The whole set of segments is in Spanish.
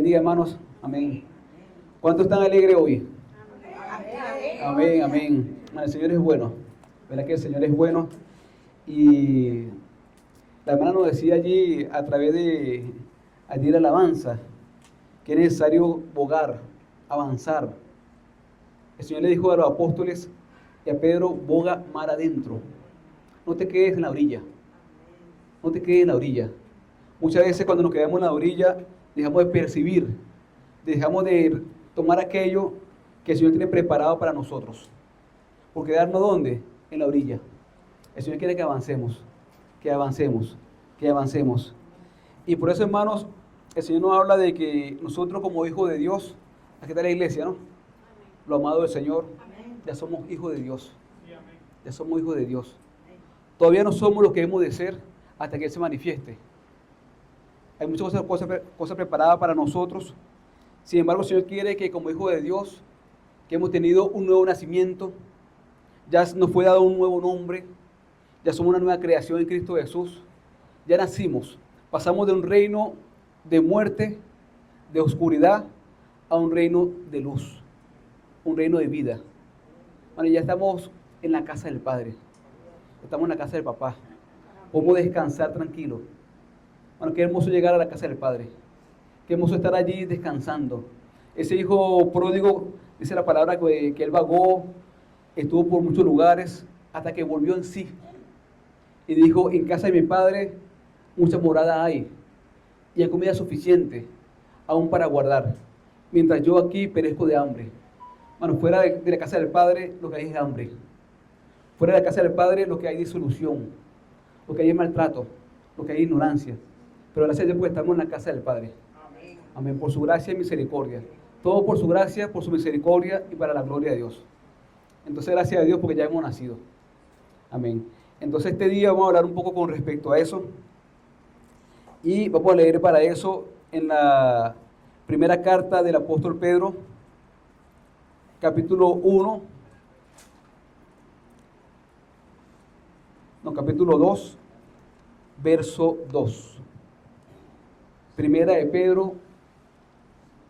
bendiga, hermanos. Amén. ¿Cuántos están alegres hoy? Amén, amén. Bueno, el Señor es bueno. ¿Verdad que el Señor es bueno? Y la hermana nos decía allí, a través de allí la alabanza, que es necesario bogar, avanzar. El Señor le dijo a los apóstoles y a Pedro: boga mar adentro. No te quedes en la orilla. No te quedes en la orilla. Muchas veces cuando nos quedamos en la orilla, dejamos de percibir, dejamos de tomar aquello que el Señor tiene preparado para nosotros. ¿Por quedarnos dónde? En la orilla. El Señor quiere que avancemos, que avancemos, que avancemos. Y por eso, hermanos, el Señor nos habla de que nosotros como hijos de Dios, aquí está la iglesia, ¿no? Lo amado del Señor, ya somos hijos de Dios. Ya somos hijos de Dios. Todavía no somos lo que hemos de ser hasta que Él se manifieste. Hay muchas cosas preparadas para nosotros. Sin embargo, el Señor quiere que como hijos de Dios, que hemos tenido un nuevo nacimiento, ya nos fue dado un nuevo nombre, ya somos una nueva creación en Cristo Jesús, ya nacimos, pasamos de un reino de muerte, de oscuridad, a un reino de luz, un reino de vida. Bueno, ya estamos en la casa del Padre, estamos en la casa del Papá, podemos descansar tranquilos. Bueno, qué hermoso llegar a la casa del Padre, qué hermoso estar allí descansando. Ese hijo pródigo, dice la palabra que él vagó, estuvo por muchos lugares, hasta que volvió en sí. Y dijo: en casa de mi Padre mucha morada hay, y hay comida suficiente, aún para guardar, mientras yo aquí perezco de hambre. Bueno, fuera de la casa del Padre lo que hay es hambre. Fuera de la casa del Padre lo que hay es disolución, lo que hay es maltrato, lo que hay es ignorancia. Pero gracias a Dios porque estamos en la casa del Padre. Amén. Amén. Por su gracia y misericordia. Todo por su gracia, por su misericordia y para la gloria de Dios. Entonces, gracias a Dios porque ya hemos nacido. Amén. Entonces, este día vamos a hablar un poco con respecto a eso. Y vamos a leer para eso en la primera carta del apóstol Pedro, capítulo 2, verso 2. Primera de Pedro,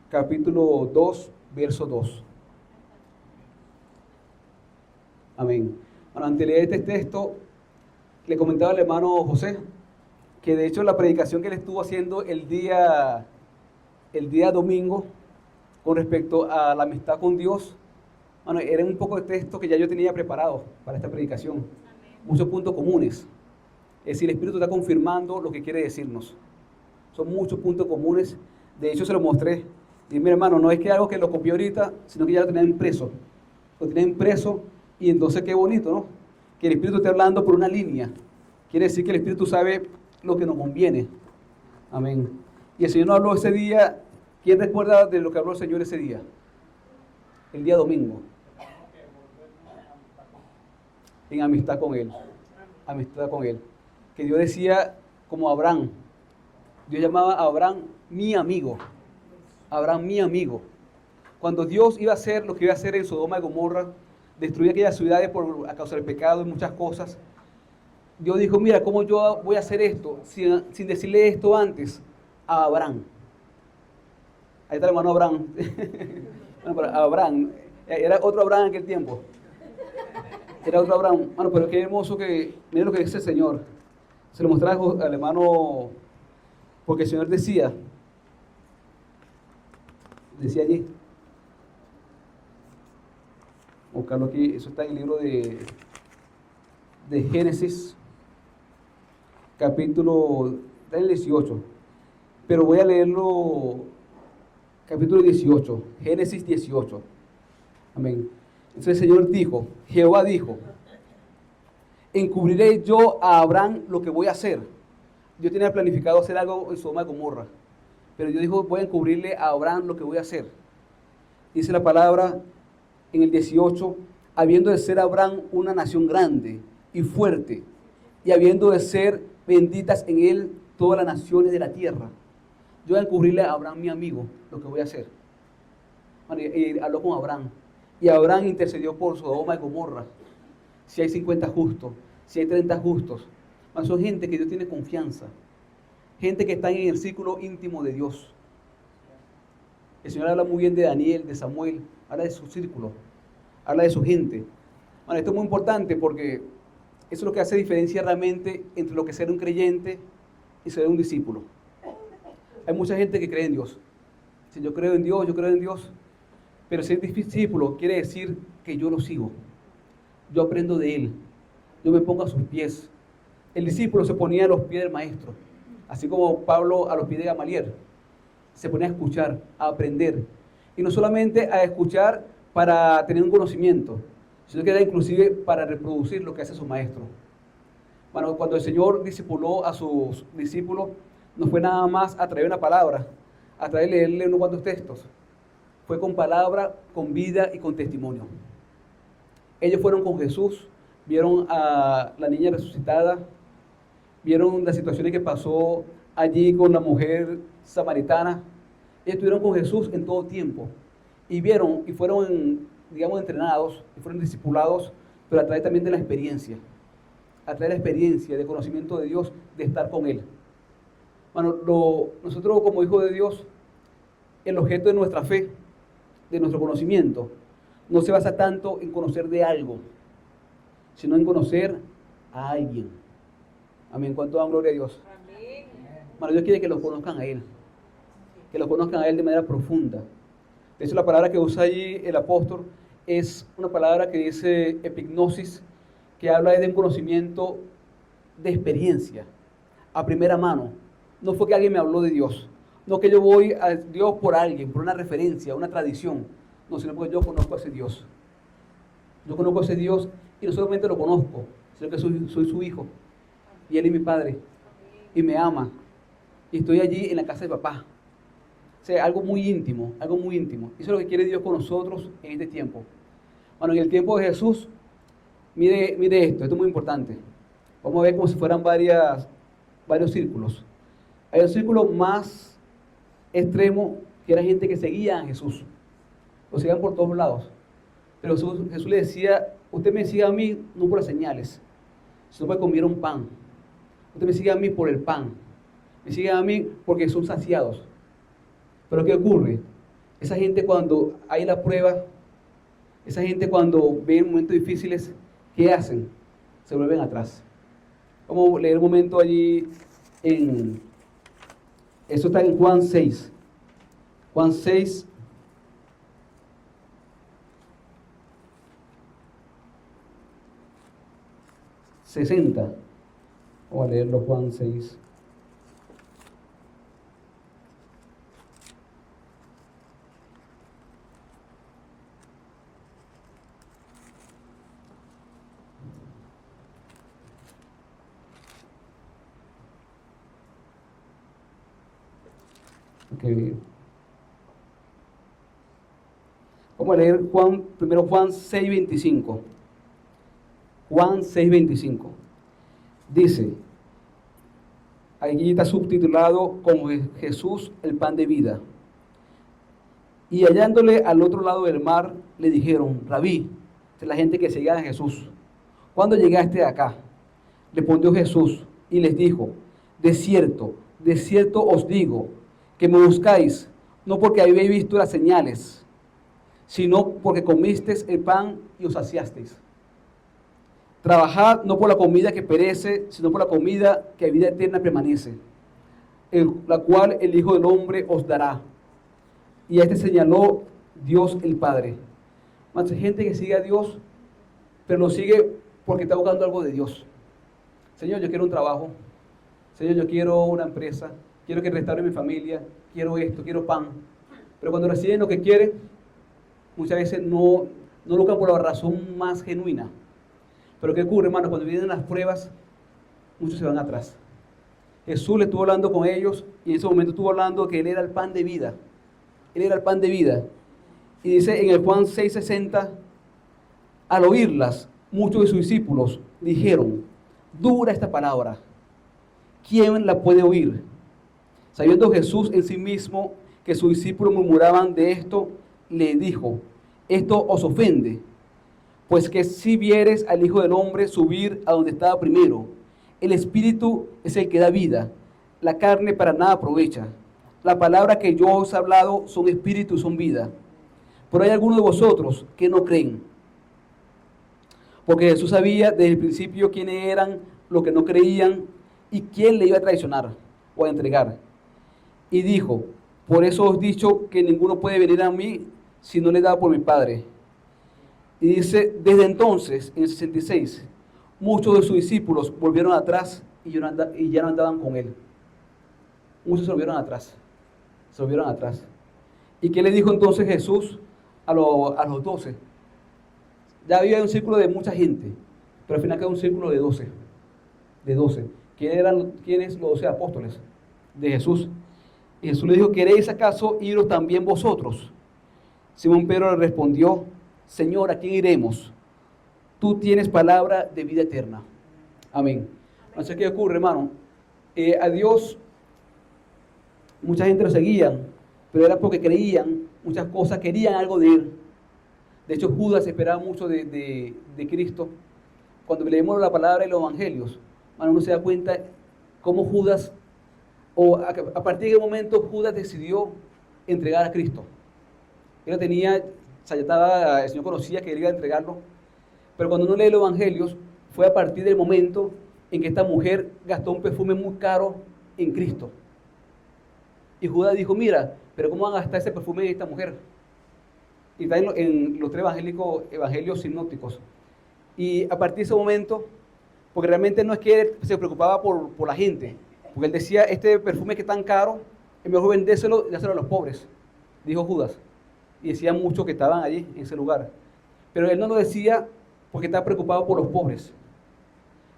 capítulo 2, verso 2. Amén. Bueno, antes de leer este texto, le comentaba al hermano José que de hecho la predicación que él estuvo haciendo el día domingo con respecto a la amistad con Dios, bueno, era un poco de texto que ya yo tenía preparado para esta predicación. Amén. Muchos puntos comunes. Es decir, el Espíritu está confirmando lo que quiere decirnos. Son muchos puntos comunes. De hecho, se lo mostré. Y mira, hermano, no es que algo que lo copié ahorita, sino que ya lo tenía impreso. Lo tenía impreso y entonces qué bonito, ¿no? Que el Espíritu esté hablando por una línea. Quiere decir que el Espíritu sabe lo que nos conviene. Amén. Y el Señor nos habló ese día. ¿Quién recuerda de lo que habló el Señor ese día? El día domingo. En amistad con Él. Amistad con Él. Que Dios decía como Abraham. Dios llamaba a Abraham mi amigo. Abraham mi amigo. Cuando Dios iba a hacer lo que iba a hacer en Sodoma y Gomorra, destruir aquellas ciudades a causa del pecado y muchas cosas, Dios dijo: mira, ¿cómo yo voy a hacer esto sin decirle esto antes a Abraham? Ahí está el hermano Abraham. Bueno, pero Abraham, era otro Abraham en aquel tiempo. Era otro Abraham. Bueno, pero qué hermoso que, miren lo que dice el Señor. Se lo mostraba al hermano, porque el Señor decía allí, buscarlo aquí, eso está en el libro de Génesis, capítulo, está en el 18, pero voy a leerlo, capítulo 18, Génesis 18, amén. Entonces el Señor dijo, Jehová dijo: encubriré yo a Abraham lo que voy a hacer. Yo tenía planificado hacer algo en Sodoma y Gomorra, pero Dios dijo: voy a encubrirle a Abraham lo que voy a hacer. Dice la palabra en el 18, habiendo de ser Abraham una nación grande y fuerte, y habiendo de ser benditas en él todas las naciones de la tierra. Yo voy a encubrirle a Abraham mi amigo lo que voy a hacer. Bueno, y habló con Abraham, y Abraham intercedió por Sodoma y Gomorra. Si hay 50 justos, si hay 30 justos, bueno, son gente que Dios tiene confianza, gente que está en el círculo íntimo de Dios. El Señor habla muy bien de Daniel, de Samuel, habla de su círculo, habla de su gente. Bueno, esto es muy importante porque eso es lo que hace diferencia realmente entre lo que es ser un creyente y ser un discípulo. Hay mucha gente que cree en Dios. Si yo creo en Dios, pero ser discípulo quiere decir que yo lo sigo, yo aprendo de Él, yo me pongo a sus pies. El discípulo se ponía a los pies del maestro, así como Pablo a los pies de Gamaliel. Se ponía a escuchar, a aprender. Y no solamente a escuchar para tener un conocimiento, sino que era inclusive para reproducir lo que hace su maestro. Bueno, cuando el Señor discipuló a sus discípulos, no fue nada más a traer una palabra, a traer leerle unos cuantos textos. Fue con palabra, con vida y con testimonio. Ellos fueron con Jesús, vieron a la niña resucitada, vieron las situaciones que pasó allí con la mujer samaritana. Ellos estuvieron con Jesús en todo tiempo y vieron y fueron, digamos, entrenados y fueron discipulados, pero a través también de la experiencia, a través de la experiencia, de conocimiento de Dios, de estar con Él. Bueno, nosotros como hijos de Dios, el objeto de nuestra fe, de nuestro conocimiento, no se basa tanto en conocer de algo, sino en conocer a alguien. Amén. ¿Cuánto dan gloria a Dios? Amén. Bueno, Dios quiere que lo conozcan a Él, que lo conozcan a Él de manera profunda. De hecho, la palabra que usa allí el apóstol es una palabra que dice epignosis, que habla de un conocimiento de experiencia, a primera mano. No fue que alguien me habló de Dios, no que yo voy a Dios por alguien, por una referencia, una tradición, no, sino porque yo conozco a ese Dios. Yo conozco a ese Dios y no solamente lo conozco, sino que soy su hijo y Él es mi padre y me ama y estoy allí en la casa de papá. O sea, algo muy íntimo, algo muy íntimo. Eso es lo que quiere Dios con nosotros en este tiempo. Bueno, en el tiempo de Jesús, mire esto es muy importante. Vamos a ver como si fueran varios círculos. Hay un círculo más extremo que era gente que seguía a Jesús. Lo seguían por todos lados. Pero Jesús le decía, usted me sigue a mí no por las señales, sino porque comieron pan. Usted me sigue a mí por el pan. Me sigue a mí porque son saciados. Pero ¿qué ocurre? Esa gente cuando hay la prueba, esa gente cuando ven momentos difíciles, ¿qué hacen? Se vuelven atrás. Vamos a leer un momento allí eso está en Juan 6. Juan 6. ...60. Vamos a leerlo, Juan 6. Okay. Vamos a leer primero Juan 6:25. Juan 6:25. Dice, allí está subtitulado como Jesús, el pan de vida. Y hallándole al otro lado del mar, le dijeron, Rabí, de la gente que seguía a Jesús, ¿cuándo llegaste acá? Respondió Jesús y les dijo, de cierto os digo, que me buscáis, no porque habéis visto las señales, sino porque comisteis el pan y os saciasteis. Trabajad no por la comida que perece, sino por la comida que a vida eterna permanece, la cual el Hijo del Hombre os dará. Y a este señaló Dios el Padre. Más gente que sigue a Dios, pero lo sigue porque está buscando algo de Dios. Señor, yo quiero un trabajo. Señor, yo quiero una empresa. Quiero que restaure mi familia. Quiero esto, quiero pan. Pero cuando reciben lo que quieren, muchas veces no lo buscan por la razón más genuina. Pero ¿qué ocurre, hermano? Cuando vienen las pruebas, muchos se van atrás. Jesús le estuvo hablando con ellos y en ese momento estuvo hablando que Él era el pan de vida. Él era el pan de vida. Y dice en el Juan 6:60, al oírlas, muchos de sus discípulos dijeron, dura esta palabra, ¿quién la puede oír? Sabiendo Jesús en sí mismo que sus discípulos murmuraban de esto, le dijo, esto os ofende, pues que si vieres al Hijo del Hombre subir a donde estaba primero, el Espíritu es el que da vida, la carne para nada aprovecha. la palabra que yo os he hablado son espíritu y son vida. Pero hay algunos de vosotros que no creen. Porque Jesús sabía desde el principio quiénes eran los que no creían y quién le iba a traicionar o a entregar. Y dijo, por eso os he dicho que ninguno puede venir a mí si no le da por mi Padre. Y dice, desde entonces, en el 66, muchos de sus discípulos volvieron atrás y ya no andaban con él. Muchos se volvieron atrás. Se volvieron atrás. ¿Y qué le dijo entonces Jesús a los 12? Ya había un círculo de mucha gente, pero al final quedó un círculo de 12. De 12. ¿Quiénes los 12 apóstoles de Jesús? Y Jesús le dijo, ¿queréis acaso iros también vosotros? Simón Pedro le respondió, Señor, ¿a quién iremos? Tú tienes palabra de vida eterna. Amén. No sé qué ocurre, hermano. A Dios, mucha gente lo seguía, pero era porque creían muchas cosas, querían algo de Él. De hecho, Judas esperaba mucho de Cristo. Cuando leemos la palabra de los evangelios, uno se da cuenta cómo Judas, a partir de qué momento Judas decidió entregar a Cristo. Él lo tenía, el Señor conocía que él iba a entregarlo, pero cuando uno lee los evangelios, fue a partir del momento en que esta mujer gastó un perfume muy caro en Cristo. Y Judas dijo, mira, pero ¿cómo van a gastar ese perfume en esta mujer? Y está en los tres evangelios sinópticos. Y a partir de ese momento, porque realmente no es que él se preocupaba por la gente, porque él decía, este perfume que es tan caro, es mejor vendérselo y dárselo a los pobres, dijo Judas. Y decía muchos que estaban allí, en ese lugar. Pero él no lo decía porque estaba preocupado por los pobres.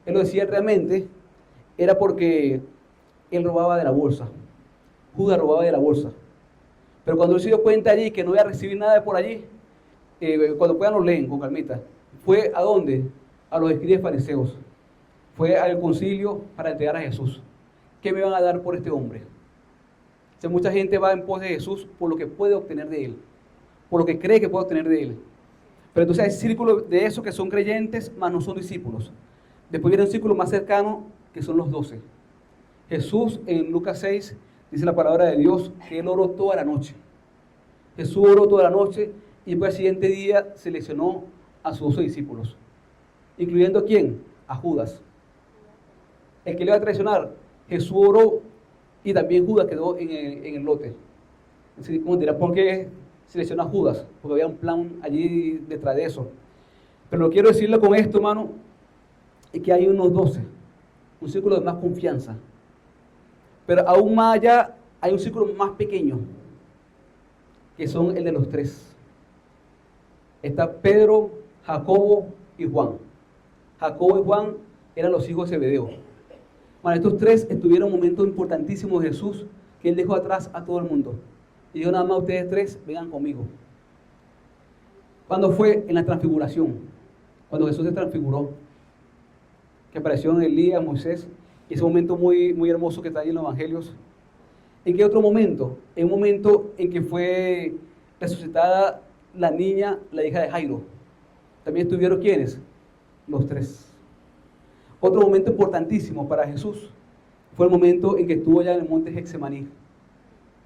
Él lo decía realmente, era porque él robaba de la bolsa. Judas robaba de la bolsa. Pero cuando él se dio cuenta allí que no iba a recibir nada de por allí, cuando puedan lo leen con calmita, fue ¿a dónde? A los escribas fariseos. Fue al concilio para entregar a Jesús. ¿Qué me van a dar por este hombre? O sea, mucha gente va en pos de Jesús por lo que puede obtener de él, por lo que cree que puede obtener de él. Pero entonces hay círculos de esos que son creyentes, mas no son discípulos. Después viene un círculo más cercano, que son los 12. Jesús en Lucas 6 dice la palabra de Dios que él oró toda la noche. Jesús oró toda la noche y después al siguiente día seleccionó a sus 12 discípulos. ¿Incluyendo a quién? A Judas. El que le iba a traicionar, Jesús oró y también Judas quedó en el lote. ¿Cómo dirá? ¿Por qué seleccionó a Judas? Porque había un plan allí detrás de eso. Pero lo quiero decirle con esto, hermano, es que hay unos 12, un círculo de más confianza. Pero aún más allá hay un círculo más pequeño, que son el de los 3. Está Pedro, Jacobo y Juan. Jacobo y Juan eran los hijos de Zebedeo. Bueno, estos 3 estuvieron en momentos importantísimos de Jesús, que él dejó atrás a todo el mundo. Y dijo, nada más ustedes 3, vengan conmigo. ¿Cuándo fue? En la transfiguración, cuando Jesús se transfiguró, que apareció en Elías, Moisés, y ese momento muy, muy hermoso que está ahí en los evangelios. ¿En qué otro momento? En un momento en que fue resucitada la niña, la hija de Jairo. También estuvieron ¿quiénes? Los 3. Otro momento importantísimo para Jesús fue el momento en que estuvo allá en el monte Getsemaní.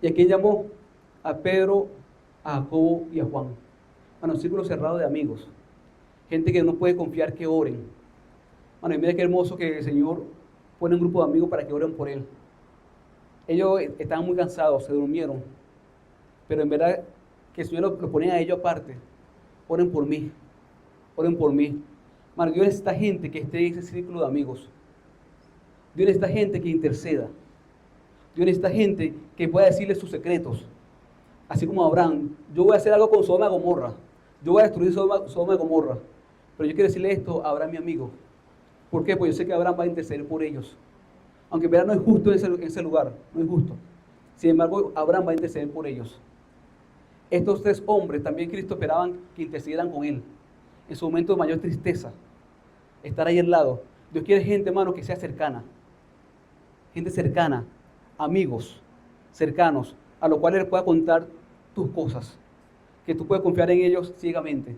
¿Y a quién llamó? A Pedro, a Jacobo y a Juan. Bueno, un círculo cerrado de amigos. Gente que no puede confiar que oren. Bueno, y mira qué hermoso que el Señor pone un grupo de amigos para que oren por Él. Ellos estaban muy cansados, se durmieron. Pero en verdad que el Señor lo ponía a ellos aparte. Oren por mí. Oren por mí. Bueno, Dios necesita gente que esté en ese círculo de amigos. Dios necesita gente que interceda. Dios necesita gente que pueda decirle sus secretos. Así como Abraham, yo voy a hacer algo con Sodoma y Gomorra. Yo voy a destruir Sodoma y Gomorra. Pero yo quiero decirle esto a Abraham, mi amigo. ¿Por qué? Porque yo sé que Abraham va a interceder por ellos. Aunque en verdad no es justo en ese lugar, no es justo. Sin embargo, Abraham va a interceder por ellos. Estos 3 hombres también Cristo esperaban que intercedieran con él. En su momento de mayor tristeza, estar ahí al lado. Dios quiere gente, hermano, que sea cercana. Gente cercana, amigos cercanos, a los cuales les pueda contar tus cosas. Que tú puedes confiar en ellos ciegamente.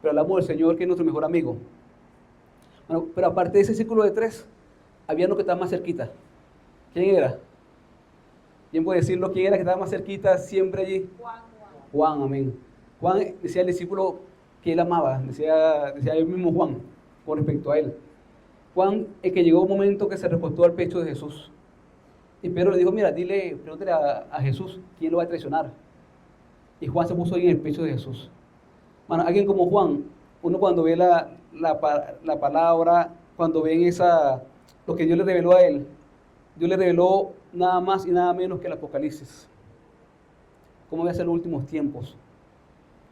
Pero hablamos del Señor, que es nuestro mejor amigo. Bueno, pero aparte de ese círculo de 3, había uno que estaba más cerquita. ¿Quién era? ¿Quién puede decirlo? ¿Quién era que estaba más cerquita siempre allí? Juan, amén. Juan decía al discípulo que él amaba, decía el mismo Juan, con respecto a él. Juan, el que llegó un momento que se recostó al pecho de Jesús. Y Pedro le dijo, mira, pregúntale a Jesús, ¿quién lo va a traicionar? Y Juan se puso ahí en el pecho de Jesús. Bueno, alguien como Juan, uno cuando ve la palabra, cuando ven lo que Dios le reveló a él, Dios le reveló nada más y nada menos que el Apocalipsis. ¿Cómo va a ser los últimos tiempos?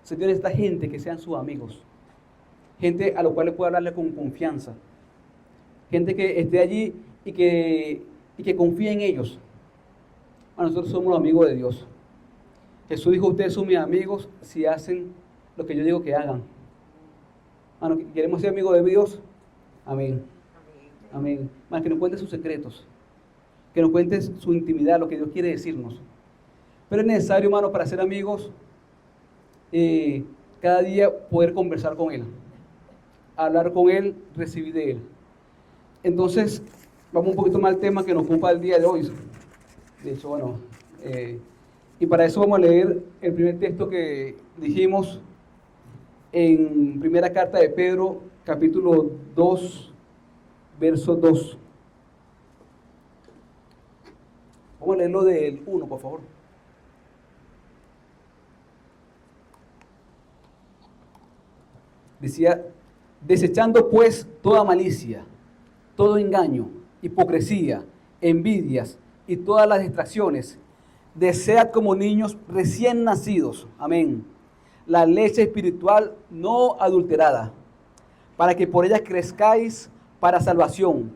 Se tiene esta gente que sean sus amigos. Gente a la cual le puede hablarle con confianza. Gente que esté allí y que confíe en ellos. Bueno, nosotros somos los amigos de Dios. Jesús dijo, ustedes son mis amigos si hacen lo que yo digo que hagan. Bueno, ¿queremos ser amigos de Dios? Amén. Amén. Bueno, que nos cuente sus secretos. Que nos cuente su intimidad, lo que Dios quiere decirnos. Pero es necesario, hermano, para ser amigos, cada día poder conversar con Él. Hablar con Él, recibir de Él. Entonces, vamos un poquito más al tema que nos ocupa el día de hoy. De hecho, bueno, y para eso vamos a leer el primer texto que dijimos en primera carta de Pedro, capítulo 2, verso 2. Vamos a leerlo del 1, por favor. Decía, desechando pues toda malicia, todo engaño, hipocresía, envidias y todas las distracciones, desead como niños recién nacidos, amén, la leche espiritual no adulterada, para que por ella crezcáis para salvación,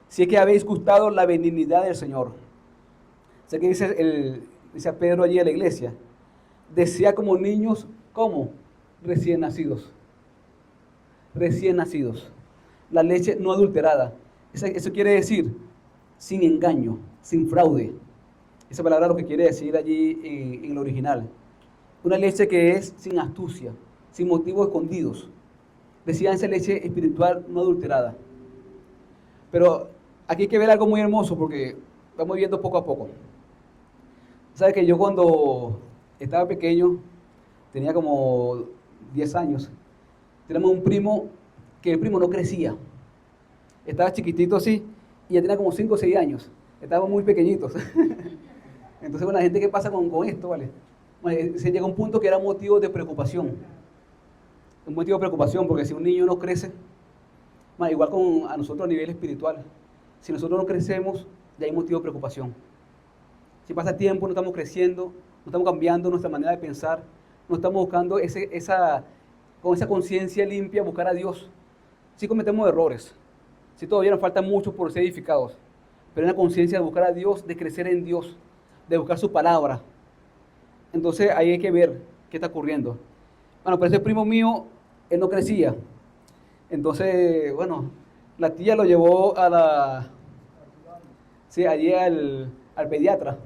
si es que habéis gustado la benignidad del Señor. O sea que dice Pedro allí a la iglesia, desea como niños, ¿cómo? Recién nacidos. Recién nacidos. La leche no adulterada. Eso quiere decir sin engaño, sin fraude. Esa palabra lo que quiere decir allí en el original. Una leche que es sin astucia, sin motivos escondidos. Decían esa leche espiritual no adulterada. Pero aquí hay que ver algo muy hermoso porque vamos viendo poco a poco. ¿Sabes que yo cuando estaba pequeño, tenía como 10 años, teníamos un primo que el primo no crecía. Estaba chiquitito así y ya tenía como 5 o 6 años. Estábamos muy pequeñitos. Entonces, bueno, la gente, ¿qué pasa con esto? ¿Vale? Bueno, se llega a un punto que era motivo de preocupación. Un motivo de preocupación porque si un niño no crece, bueno, igual con a nosotros a nivel espiritual, si nosotros no crecemos, ya hay motivo de preocupación. Si pasa tiempo, no estamos creciendo, no estamos cambiando nuestra manera de pensar, no estamos buscando con esa conciencia limpia, buscar a Dios. Sí cometemos errores, sí todavía nos falta mucho por ser edificados, pero una conciencia de buscar a Dios, de crecer en Dios, de buscar su palabra. Entonces ahí hay que ver qué está ocurriendo. Bueno, pero ese primo mío, él no crecía. Entonces, bueno, la tía lo llevó allí al pediatra.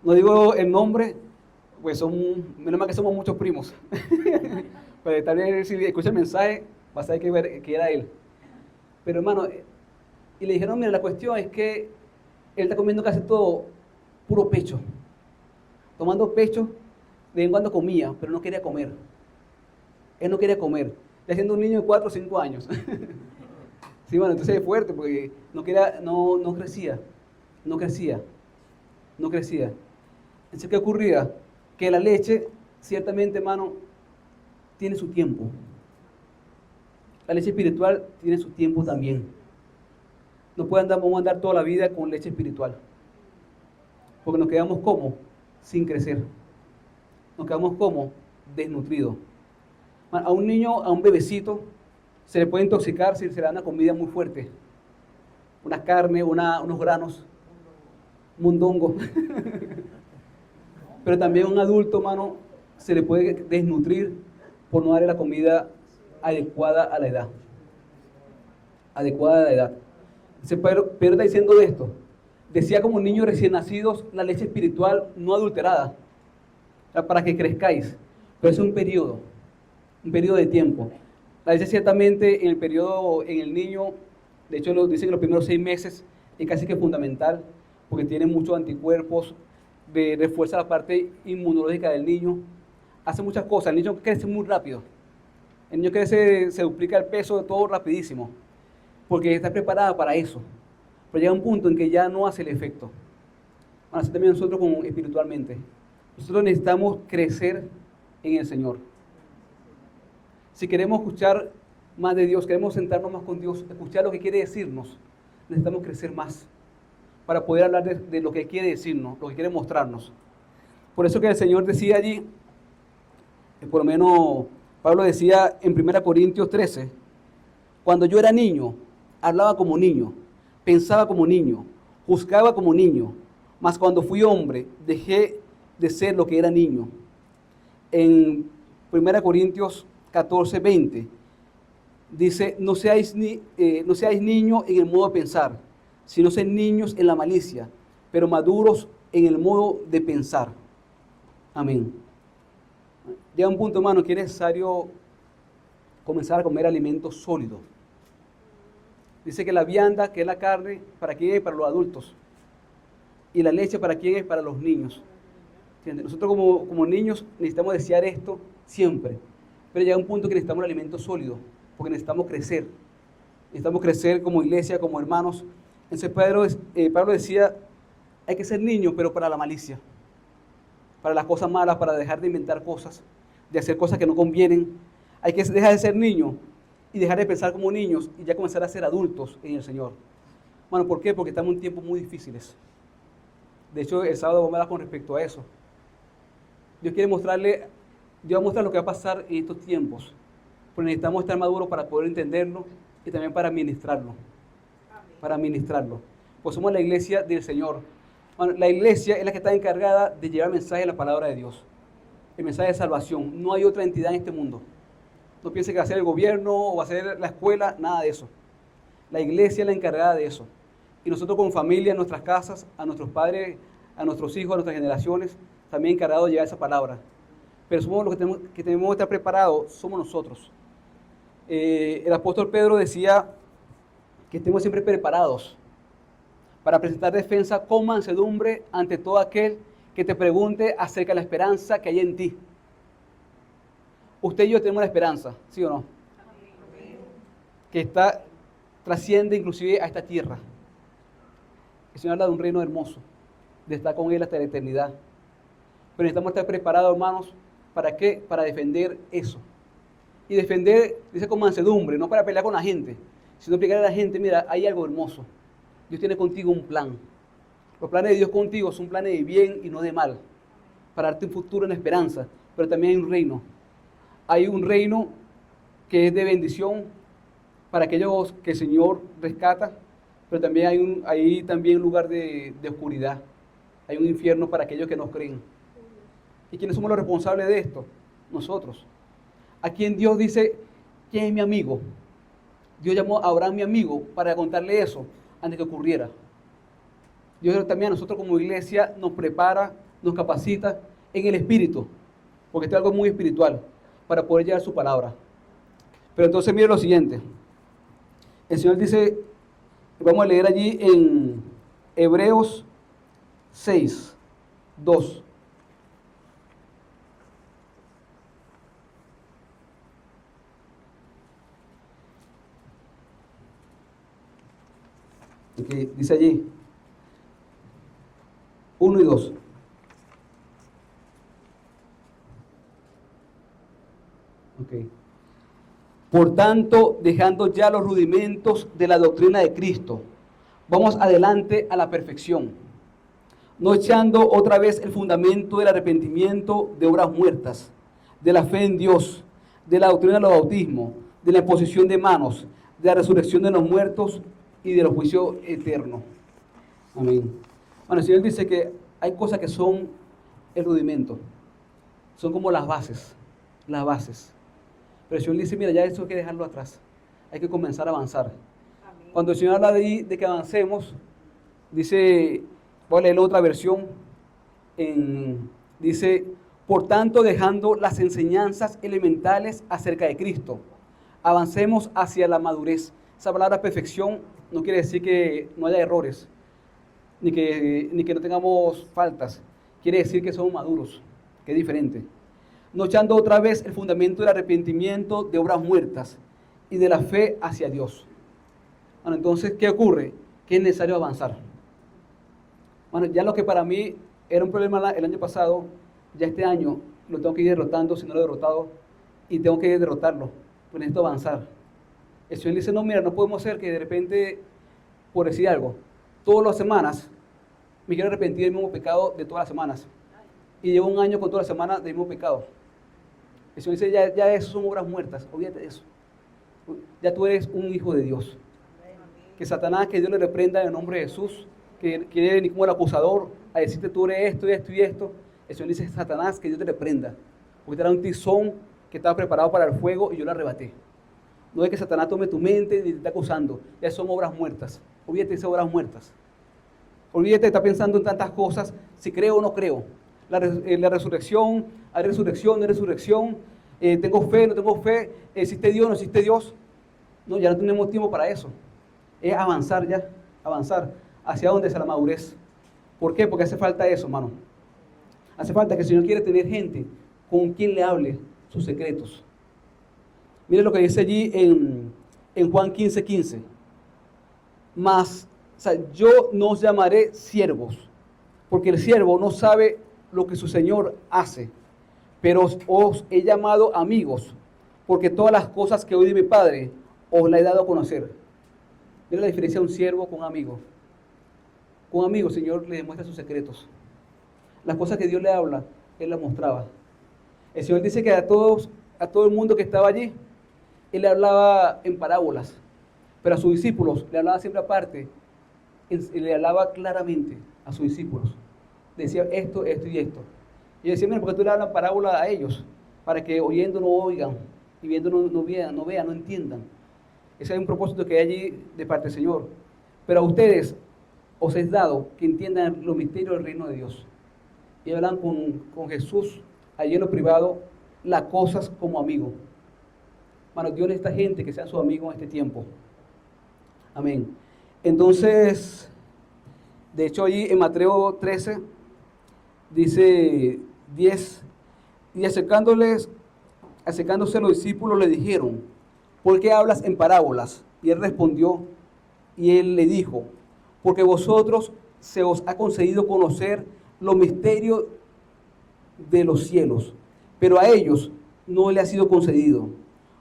No digo el nombre, pues menos mal que somos muchos primos. Pero tal vez si escucha el mensaje, vas a saber que era él. Pero hermano, y le dijeron, mira, la cuestión es que él está comiendo casi todo puro pecho. Tomando pecho, de vez en cuando comía, pero no quería comer. Él no quería comer. Ya siendo un niño de 4 o 5 años. Sí, bueno, entonces es fuerte porque no crecía. Entonces, ¿qué ocurría? Que la leche, ciertamente, hermano, tiene su tiempo. La leche espiritual tiene su tiempo también. No podemos andar toda la vida con leche espiritual. Porque nos quedamos como sin crecer. Nos quedamos como desnutridos. A un niño, a un bebecito, se le puede intoxicar si se le da una comida muy fuerte. Una carne, unos granos, mundongo. Pero también a un adulto, hermano, se le puede desnutrir por no darle la comida adecuada a la edad. Adecuada a la edad. Entonces, Pedro está diciendo de esto. Decía como niños recién nacidos, la leche espiritual no adulterada, para que crezcáis. Pero es un periodo de tiempo. La leche ciertamente en el niño, de hecho lo dicen que los primeros 6 meses, es casi que fundamental, porque tiene muchos anticuerpos, refuerza la parte inmunológica del niño, hace muchas cosas. El niño crece muy rápido, el niño crece, se duplica el peso de todo rapidísimo, porque está preparada para eso. Pero llega un punto en que ya no hace el efecto. Bueno, así también nosotros como espiritualmente. Nosotros necesitamos crecer en el Señor. Si queremos escuchar más de Dios, queremos sentarnos más con Dios, escuchar lo que quiere decirnos, necesitamos crecer más para poder hablar de lo que quiere decirnos, lo que quiere mostrarnos. Por eso que el Señor decía allí, por lo menos Pablo decía en 1 Corintios 13, cuando yo era niño, hablaba como niño, pensaba como niño, juzgaba como niño, mas cuando fui hombre, dejé de ser lo que era niño. En 1 Corintios 14, 20, dice, no seáis niños en el modo de pensar, sino sed niños en la malicia, pero maduros en el modo de pensar. Amén. Llega un punto, hermano, que es necesario comenzar a comer alimentos sólidos. Dice que la vianda, que es la carne, ¿para quién es? Para los adultos. Y la leche, ¿para quién es? Para los niños. ¿Entiendes? Nosotros como niños necesitamos desear esto siempre. Pero llega un punto que necesitamos el alimento sólido, porque necesitamos crecer. Necesitamos crecer como iglesia, como hermanos. Entonces Pablo decía, hay que ser niños, pero para la malicia, para las cosas malas, para dejar de inventar cosas, de hacer cosas que no convienen. Hay que dejar de ser niños y dejar de pensar como niños y ya comenzar a ser adultos en el Señor. Bueno, ¿por qué? Porque estamos en tiempos muy difíciles. De hecho, el sábado vamos a hablar con respecto a eso. Dios va a mostrar lo que va a pasar en estos tiempos. Pero necesitamos estar maduros para poder entenderlo y también para ministrarlo. Para ministrarlo. Pues somos la iglesia del Señor. Bueno, la iglesia es la que está encargada de llevar el mensaje de la palabra de Dios. El mensaje de salvación. No hay otra entidad en este mundo. No piense que va a ser el gobierno o va a ser la escuela, nada de eso. La iglesia es la encargada de eso. Y nosotros como familia, en nuestras casas, a nuestros padres, a nuestros hijos, a nuestras generaciones, también encargados de llevar esa palabra. Pero somos los que tenemos que estar preparados, somos nosotros. El apóstol Pedro decía que estemos siempre preparados para presentar defensa con mansedumbre ante todo aquel que te pregunte acerca de la esperanza que hay en ti. Usted y yo tenemos la esperanza, ¿sí o no? Que trasciende inclusive a esta tierra. El Señor habla de un reino hermoso, de estar con Él hasta la eternidad. Pero necesitamos estar preparados, hermanos, ¿para qué? Para defender eso. Y defender, dice, con mansedumbre, no para pelear con la gente, sino explicar a la gente, mira, hay algo hermoso. Dios tiene contigo un plan. Los planes de Dios contigo son planes de bien y no de mal, para darte un futuro en esperanza. Pero también hay un reino. Hay un reino que es de bendición para aquellos que el Señor rescata, pero también hay también un lugar de oscuridad. Hay un infierno para aquellos que no creen. ¿Y quiénes somos los responsables de esto? Nosotros. A quien Dios dice, ¿quién es mi amigo? Dios llamó a Abraham mi amigo para contarle eso antes que ocurriera. Dios también a nosotros como iglesia nos prepara, nos capacita en el espíritu, porque esto es algo muy espiritual, para poder llevar su palabra. Pero entonces mire lo siguiente. El Señor dice, vamos a leer allí en Hebreos 6, 2. Okay, dice allí 1 y 2. Okay. Por tanto, dejando ya los rudimentos de la doctrina de Cristo, vamos adelante a la perfección, no echando otra vez el fundamento del arrepentimiento de obras muertas, de la fe en Dios, de la doctrina de los bautismos, de la imposición de manos, de la resurrección de los muertos y de los juicios eternos. Amén. Bueno, el Señor dice que hay cosas que son el rudimento, son como las bases. Pero el Señor dice, mira, ya eso hay que dejarlo atrás, hay que comenzar a avanzar. Amén. Cuando el Señor habla de que avancemos, dice, voy a leer otra versión, dice, por tanto, dejando las enseñanzas elementales acerca de Cristo, avancemos hacia la madurez. Esa palabra perfección no quiere decir que no haya errores. ni que no tengamos faltas. Quiere decir que somos maduros, que es diferente. No echando otra vez el fundamento del arrepentimiento de obras muertas y de la fe hacia Dios. Bueno, entonces, ¿qué ocurre? Que es necesario avanzar. Bueno, ya lo que para mí era un problema el año pasado, ya este año lo tengo que ir derrotando, si no lo he derrotado, y tengo que derrotarlo, pues necesito avanzar. El Señor dice, no, mira, no podemos hacer que de repente, por decir algo, todas las semanas me quiero arrepentir del mismo pecado de todas las semanas. Y llevo un año con todas las semanas del mismo pecado. El Señor dice, ya eso son obras muertas, olvídate de eso. Ya tú eres un hijo de Dios. Que Satanás, que Dios le reprenda en el nombre de Jesús, que quiere venir como el acusador a decirte tú eres esto y esto y esto. El Señor dice, Satanás, que Dios te reprenda. Porque era un tizón que estaba preparado para el fuego y yo lo arrebaté. No es que Satanás tome tu mente y te está acusando. Ya son obras muertas. Olvídate de esas obras muertas. Olvídate de estar pensando en tantas cosas, si creo o no creo. La resurrección, hay resurrección, no hay resurrección. Tengo fe, no tengo fe. ¿Existe Dios, no existe Dios? No, ya no tenemos tiempo para eso. Es avanzar ya, avanzar. ¿Hacia dónde? Hacia la madurez. ¿Por qué? Porque hace falta eso, hermano. Hace falta que el Señor quiere tener gente con quien le hable sus secretos. Mire lo que dice allí en Juan 15:15. Mas, yo no os llamaré siervos, porque el siervo no sabe lo que su Señor hace. Pero os he llamado amigos, porque todas las cosas que oí de mi Padre os las he dado a conocer. Mira la diferencia de un siervo con un amigo. Con un amigo, el Señor le demuestra sus secretos. Las cosas que Dios le habla, Él las mostraba. El Señor dice que a todo el mundo que estaba allí, Él le hablaba en parábolas, pero a sus discípulos le hablaba siempre aparte, y le hablaba claramente a sus discípulos. Decía esto, esto y esto. Y decía, mira, porque tú le hablas parábolas a ellos, para que oyendo no oigan, y viendo no vean, no entiendan. Ese es un propósito que hay allí de parte del Señor. Pero a ustedes os es dado que entiendan los misterios del reino de Dios. Y hablan con Jesús allí en lo privado, las cosas como amigo. Bueno, Dios necesita gente que sea su amigo en este tiempo. Amén. Entonces, de hecho, allí en Mateo 13, dice 10, y acercándose los discípulos le dijeron, ¿por qué hablas en parábolas? Y él respondió, y él le dijo, porque vosotros se os ha concedido conocer los misterios de los cielos, pero a ellos no le ha sido concedido,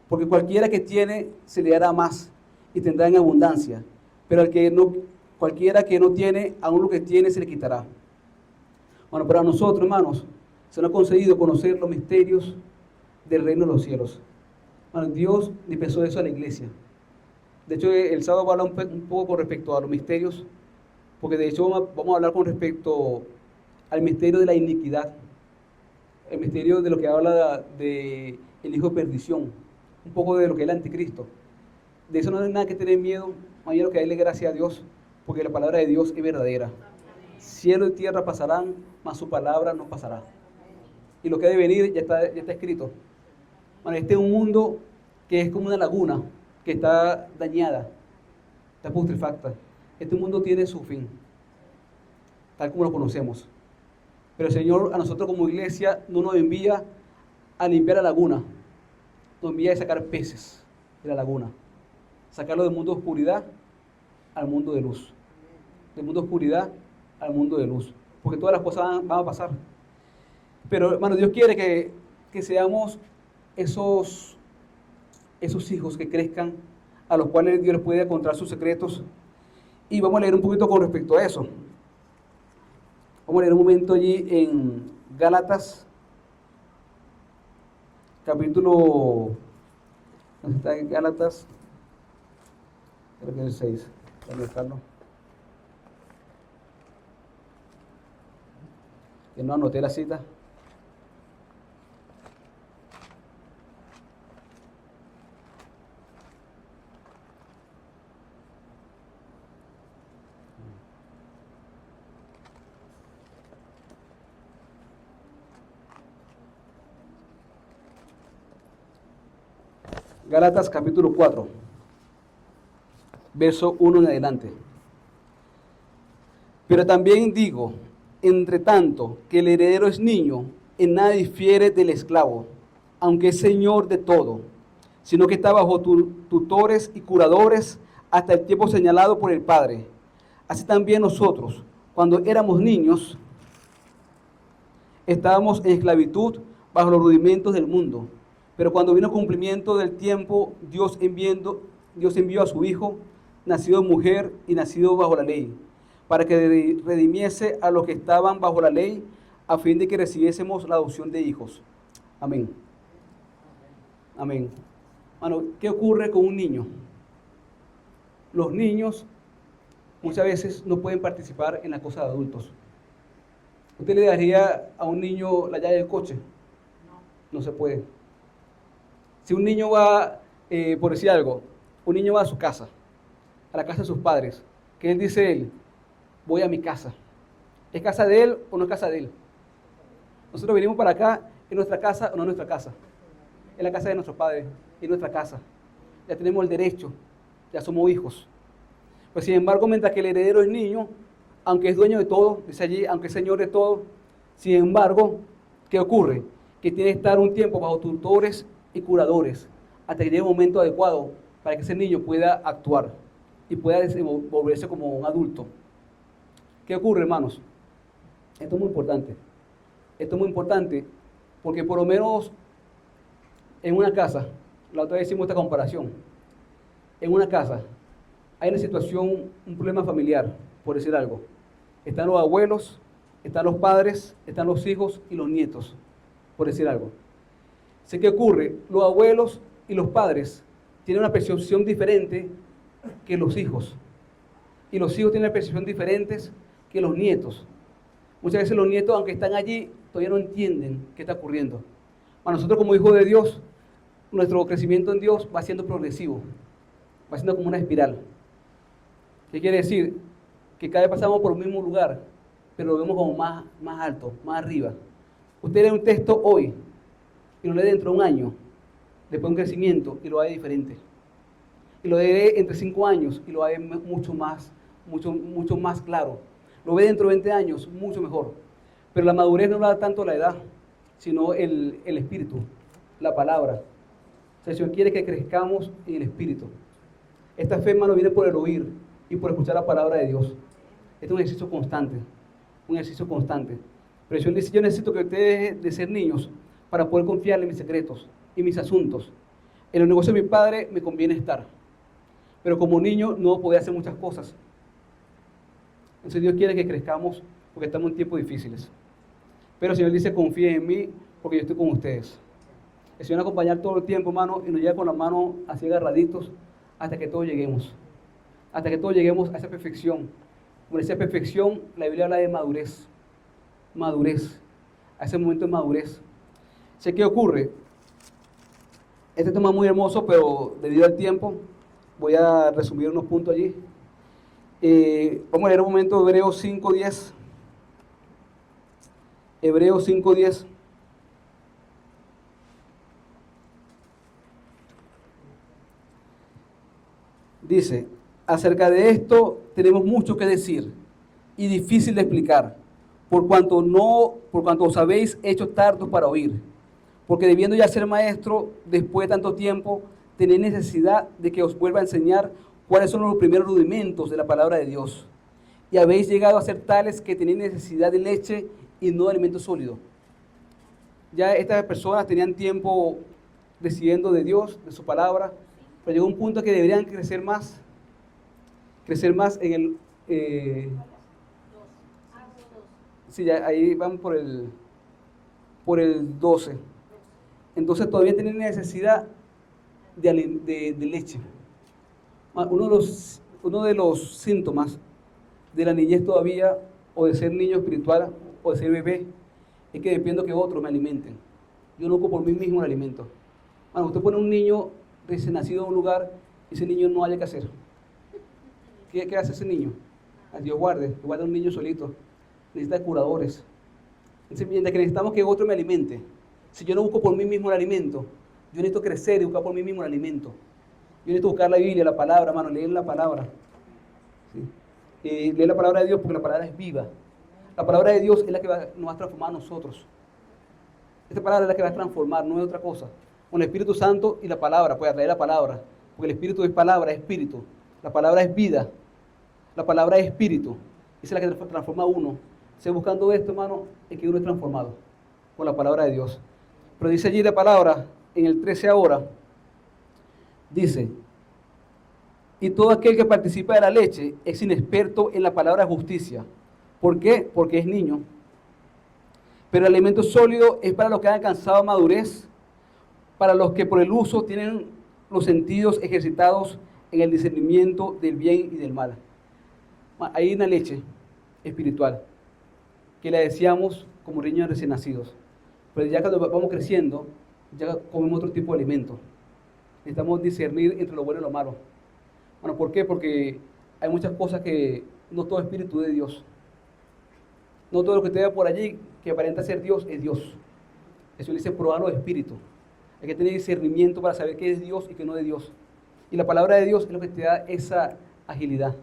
porque cualquiera que tiene se le dará más y tendrá en abundancia, pero cualquiera que no tiene, aún lo que tiene se le quitará. Bueno, pero a nosotros, hermanos, se nos ha concedido conocer los misterios del reino de los cielos. Bueno, Dios le pensó eso a la iglesia. De hecho, el sábado va a hablar un poco con respecto a los misterios, porque de hecho vamos a hablar con respecto al misterio de la iniquidad, el misterio de lo que habla de el hijo de perdición, un poco de lo que es el anticristo. De eso no hay nada que tener miedo, más bien lo que hay es gracias a Dios, porque la palabra de Dios es verdadera. Cielo y tierra pasarán, mas su palabra no pasará. Y lo que ha de venir ya está escrito. Bueno, este es un mundo que es como una laguna, que está dañada, está putrefacta. Este mundo tiene su fin, tal como lo conocemos. Pero el Señor a nosotros como iglesia no nos envía a limpiar la laguna, nos envía a sacar peces de la laguna, sacarlo del mundo de oscuridad al mundo de luz, del mundo de oscuridad al mundo de luz, porque todas las cosas van a pasar. Pero hermano, Dios quiere que seamos esos hijos que crezcan, a los cuales Dios les puede encontrar sus secretos. Y vamos a leer un poquito con respecto a eso. Vamos a leer un momento allí en Gálatas, capítulo, ¿dónde está Gálatas? Creo que es el 6. Voy a buscarlo. Que no anoté la cita. Gálatas capítulo 4, verso 1 en adelante. Pero también digo, entre tanto que el heredero es niño, en nada difiere del esclavo, aunque es señor de todo, sino que está bajo tutores y curadores hasta el tiempo señalado por el Padre. Así también nosotros, cuando éramos niños, estábamos en esclavitud bajo los rudimentos del mundo. Pero cuando vino el cumplimiento del tiempo, Dios envió a su Hijo, nacido de mujer y nacido bajo la ley, para que redimiese a los que estaban bajo la ley, a fin de que recibiésemos la adopción de hijos. Amén. Amén. Bueno, ¿qué ocurre con un niño? Los niños muchas veces no pueden participar en las cosas de adultos. ¿Usted le daría a un niño la llave del coche? No se puede. Si un niño va, por decir algo, un niño va a su casa, a la casa de sus padres, ¿qué él dice él? Voy a mi casa. ¿Es casa de él o no es casa de él? Nosotros venimos para acá, ¿es nuestra casa o no es nuestra casa? Es la casa de nuestros padres, es nuestra casa. Ya tenemos el derecho, ya somos hijos. Pues sin embargo, mientras que el heredero es niño, aunque es dueño de todo, dice allí, aunque es señor de todo, sin embargo, ¿qué ocurre? Que tiene que estar un tiempo bajo tutores y curadores, hasta que llegue un momento adecuado para que ese niño pueda actuar y pueda desenvolverse como un adulto. ¿Qué ocurre, hermanos? Esto es muy importante. Esto es muy importante porque por lo menos en una casa, la otra vez hicimos esta comparación, en una casa hay una situación, un problema familiar, por decir algo. Están los abuelos, están los padres, están los hijos y los nietos, por decir algo. ¿Sé qué ocurre? Los abuelos y los padres tienen una percepción diferente que los hijos. Y los hijos tienen una percepción diferente que los nietos. Muchas veces los nietos, aunque están allí, todavía no entienden qué está ocurriendo. Para nosotros como hijos de Dios, nuestro crecimiento en Dios va siendo progresivo, va siendo como una espiral. ¿Qué quiere decir? Que cada vez pasamos por el mismo lugar, pero lo vemos como más alto, más arriba. Usted lee un texto hoy y lo lee dentro de un año, después de un crecimiento y lo ve diferente. Y lo lee entre 5 años y lo ve mucho más claro. Lo ve dentro de 20 años mucho mejor. Pero la madurez no da tanto la edad, sino el espíritu, la palabra. O sea, el Señor quiere que crezcamos en el espíritu. Esta fe, hermano, viene por el oír y por escuchar la palabra de Dios. Este es un ejercicio constante, Pero el Señor dice, yo necesito que ustedes dejen de ser niños para poder confiarle en mis secretos y mis asuntos. En el negocio de mi padre me conviene estar, pero como niño no podía hacer muchas cosas. Entonces Dios quiere que crezcamos porque estamos en tiempos difíciles. Pero el Señor dice, confíen en mí porque yo estoy con ustedes. El Señor va a acompañar todo el tiempo, hermano, y nos lleva con las manos así agarraditos hasta que todos lleguemos. Hasta que todos lleguemos a esa perfección. Por esa perfección, la Biblia habla de madurez. Madurez. A ese momento de madurez. ¿Sé qué ocurre? Este tema es muy hermoso, pero debido al tiempo, voy a resumir unos puntos allí. Vamos a leer un momento Hebreos 5:10. Hebreos 5:10. Dice, acerca de esto tenemos mucho que decir y difícil de explicar, por cuanto os habéis hecho tardos para oír, porque debiendo ya ser maestro, después de tanto tiempo, tenéis necesidad de que os vuelva a enseñar cuáles son los primeros rudimentos de la palabra de Dios, y habéis llegado a ser tales que tenéis necesidad de leche y no de alimento sólido. Ya estas personas tenían tiempo recibiendo de Dios, de su palabra, pero llegó un punto que deberían crecer más en el... sí, ya ahí van por el 12. Entonces todavía tienen necesidad de leche. Uno de los síntomas de la niñez todavía, o de ser niño espiritual, o de ser bebé, es que dependo que otros me alimenten. Yo no ocupo por mí mismo el alimento. Bueno, usted pone un niño recién nacido en un lugar y ese niño no haya que hacer. ¿Qué hace ese niño? A Dios guarda un niño solito. Necesita curadores. Entonces, mientras que necesitamos que otro me alimente, si yo no busco por mí mismo el alimento, yo necesito crecer y buscar por mí mismo el alimento. Yo necesito buscar la Biblia, la palabra, hermano, leer la palabra. ¿Sí? Lee la palabra de Dios porque la palabra es viva. La palabra de Dios es la que nos va a transformar a nosotros. Esta palabra es la que va a transformar, no es otra cosa. Con el Espíritu Santo y la palabra, pues atraer la palabra. Porque el Espíritu es palabra, es espíritu. La palabra es vida. La palabra es espíritu. Esa es la que transforma a uno. Si buscando esto, hermano, es que uno es transformado con la palabra de Dios. Pero dice allí la palabra, en el 13 ahora, dice: y todo aquel que participa de la leche es inexperto en la palabra de justicia. ¿Por qué? Porque es niño. Pero el alimento sólido es para los que han alcanzado madurez, para los que por el uso tienen los sentidos ejercitados en el discernimiento del bien y del mal. Hay una leche espiritual que la deseamos como niños recién nacidos. Pero ya cuando vamos creciendo, ya comemos otro tipo de alimento. Necesitamos discernir entre lo bueno y lo malo. Bueno, ¿por qué? Porque hay muchas cosas que no todo espíritu de Dios. No todo lo que usted ve por allí que aparenta ser Dios es Dios. Eso le dice probar los espíritus. Hay que tener discernimiento para saber qué es Dios y qué no es Dios. Y la palabra de Dios es lo que te da esa agilidad.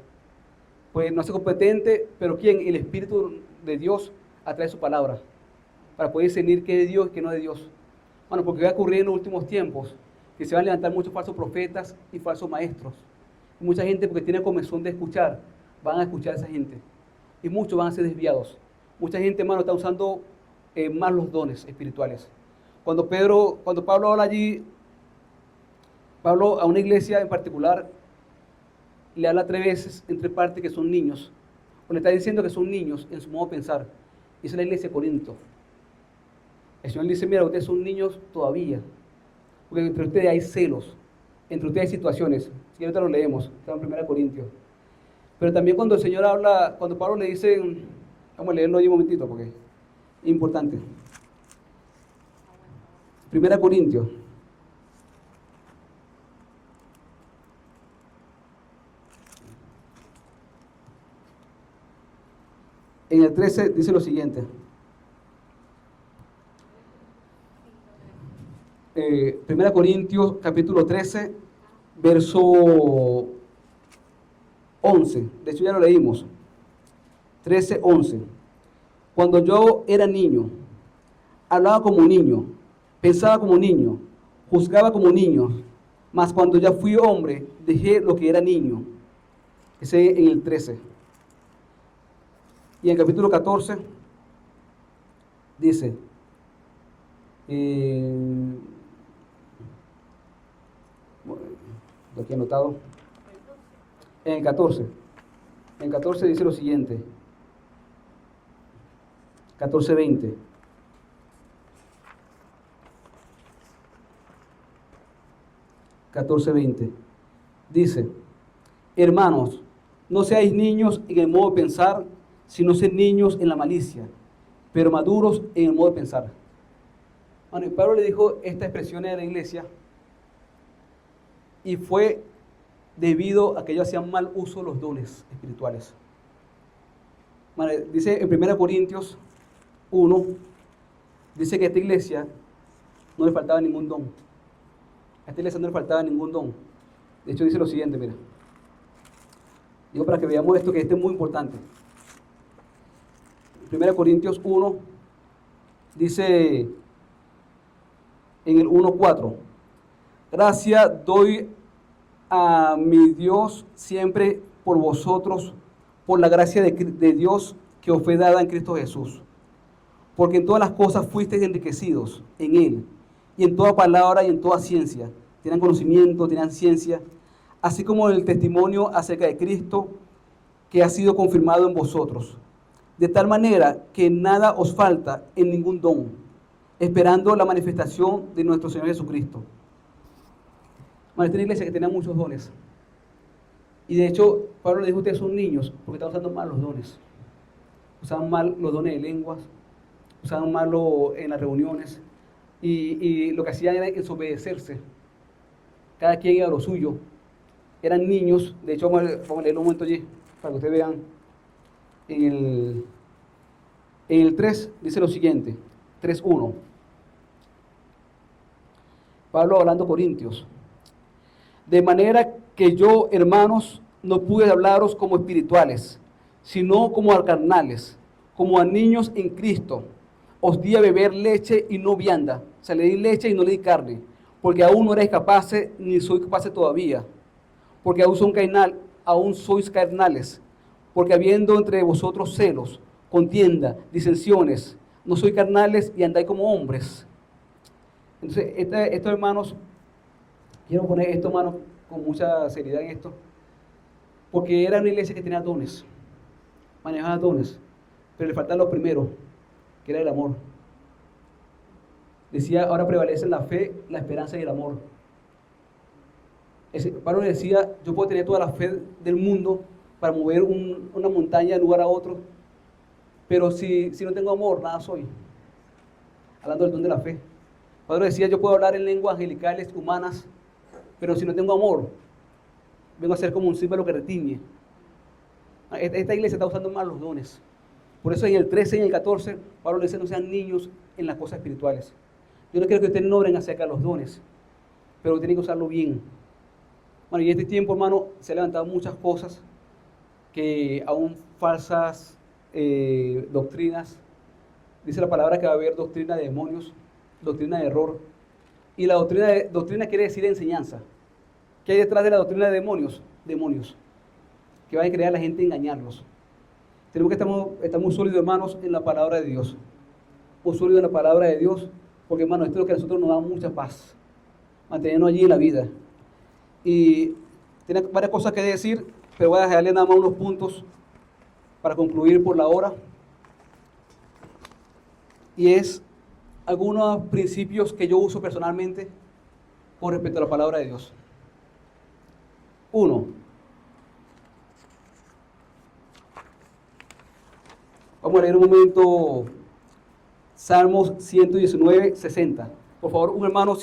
Pues no hace competente, pero ¿quién? El Espíritu de Dios atrae su palabra para poder discernir qué es de Dios y qué no es de Dios. Bueno, porque va a ocurrir en los últimos tiempos que se van a levantar muchos falsos profetas y falsos maestros. Y mucha gente, porque tiene comezón de escuchar, van a escuchar a esa gente. Y muchos van a ser desviados. Mucha gente, hermano, está usando más los dones espirituales. Cuando Pablo habla allí, Pablo a una iglesia en particular le habla 3 veces en 3 partes que son niños. O le está diciendo que son niños en su modo de pensar. Y esa es la iglesia de Corinto. El Señor dice: mira, ustedes son niños todavía. Porque entre ustedes hay celos. Entre ustedes hay situaciones. Si quieren, ahorita lo leemos. Está en 1 Corintios. Pero también cuando el Señor habla, cuando Pablo le dice, vamos a leerlo ahí un momentito porque es importante. 1 Corintios. En el 13 dice lo siguiente. 1 Corintios capítulo 13, verso 11. De hecho ya lo leímos. 13, 11. Cuando yo era niño, hablaba como niño, pensaba como niño, juzgaba como niño, mas cuando ya fui hombre, dejé lo que era niño. Ese en el 13. Y en el capítulo 14 dice, lo aquí anotado, en el 14 dice lo siguiente, 14:20. Dice: hermanos, no seáis niños en el modo de pensar, sino sed niños en la malicia, pero maduros en el modo de pensar. Bueno, y Pablo le dijo esta expresión a la iglesia y fue debido a que ellos hacían mal uso de los dones espirituales. Bueno, dice en 1 Corintios 1, dice que a esta iglesia no le faltaba ningún don. A esta iglesia no le faltaba ningún don. De hecho dice lo siguiente, mira. Digo para que veamos esto, que este es muy importante. 1 Corintios 1 dice en el 1:4: gracias doy a mi Dios siempre por vosotros, por la gracia de Dios que os fue dada en Cristo Jesús. Porque en todas las cosas fuisteis enriquecidos en Él, y en toda palabra y en toda ciencia. Tenían conocimiento, tenían ciencia, así como el testimonio acerca de Cristo, que ha sido confirmado en vosotros. De tal manera que nada os falta en ningún don, esperando la manifestación de nuestro Señor Jesucristo. Bueno, esta es una iglesia que tenía muchos dones. Y de hecho, Pablo le dijo: ustedes son niños porque están usando mal los dones. Usaban mal los dones de lenguas, usaban mal en las reuniones. Y lo que hacían era desobedecerse. Cada quien iba a lo suyo. Eran niños. De hecho, vamos a leerlo un momento allí para que ustedes vean. En el 3 dice lo siguiente, 3:1. Pablo hablando a Corintios: de manera que yo, hermanos, no pude hablaros como espirituales, sino como a carnales, como a niños en Cristo. Os di a beber leche y no vianda. O sea, le di leche y no le di carne, porque aún no eres capaces, ni soy capaz todavía, porque aún sois carnales, porque habiendo entre vosotros celos, contienda, disensiones, no sois carnales y andáis como hombres. Entonces, estos hermanos, quiero poner esto, hermanos, con mucha seriedad en esto, porque era una iglesia que tenía dones, manejaba dones, pero le faltaba lo primero, que era el amor. Decía, ahora prevalecen la fe, la esperanza y el amor. Pablo decía, yo puedo tener toda la fe del mundo para mover una montaña de lugar a otro, pero si no tengo amor, nada soy. Hablando del don de la fe. Pablo decía, yo puedo hablar en lenguas angelicales, humanas, pero si no tengo amor, vengo a ser como un símbolo que retiñe. Esta iglesia está usando mal los dones. Por eso en el 13 y en el 14, Pablo le dice, no sean niños en las cosas espirituales. Yo no quiero que ustedes ignoren acerca de los dones, pero tienen que usarlo bien. Bueno, y en este tiempo, hermano, se han levantado muchas cosas que aún falsas doctrinas. Dice la palabra que va a haber doctrina de demonios, doctrina de error. Y la doctrina quiere decir enseñanza. ¿Qué hay detrás de la doctrina de demonios? Demonios. Que van a crear a la gente a engañarlos. Tenemos que estar muy sólidos, hermanos, en la palabra de Dios. Muy sólidos en la palabra de Dios, porque, hermano, esto es lo que a nosotros nos da mucha paz. Mantenernos allí en la vida. Y tiene varias cosas que decir, pero voy a dejarle nada más unos puntos para concluir por la hora. Y es algunos principios que yo uso personalmente con respecto a la palabra de Dios. 1. Vamos a leer un momento Salmos 119, 60. Por favor, un hermano,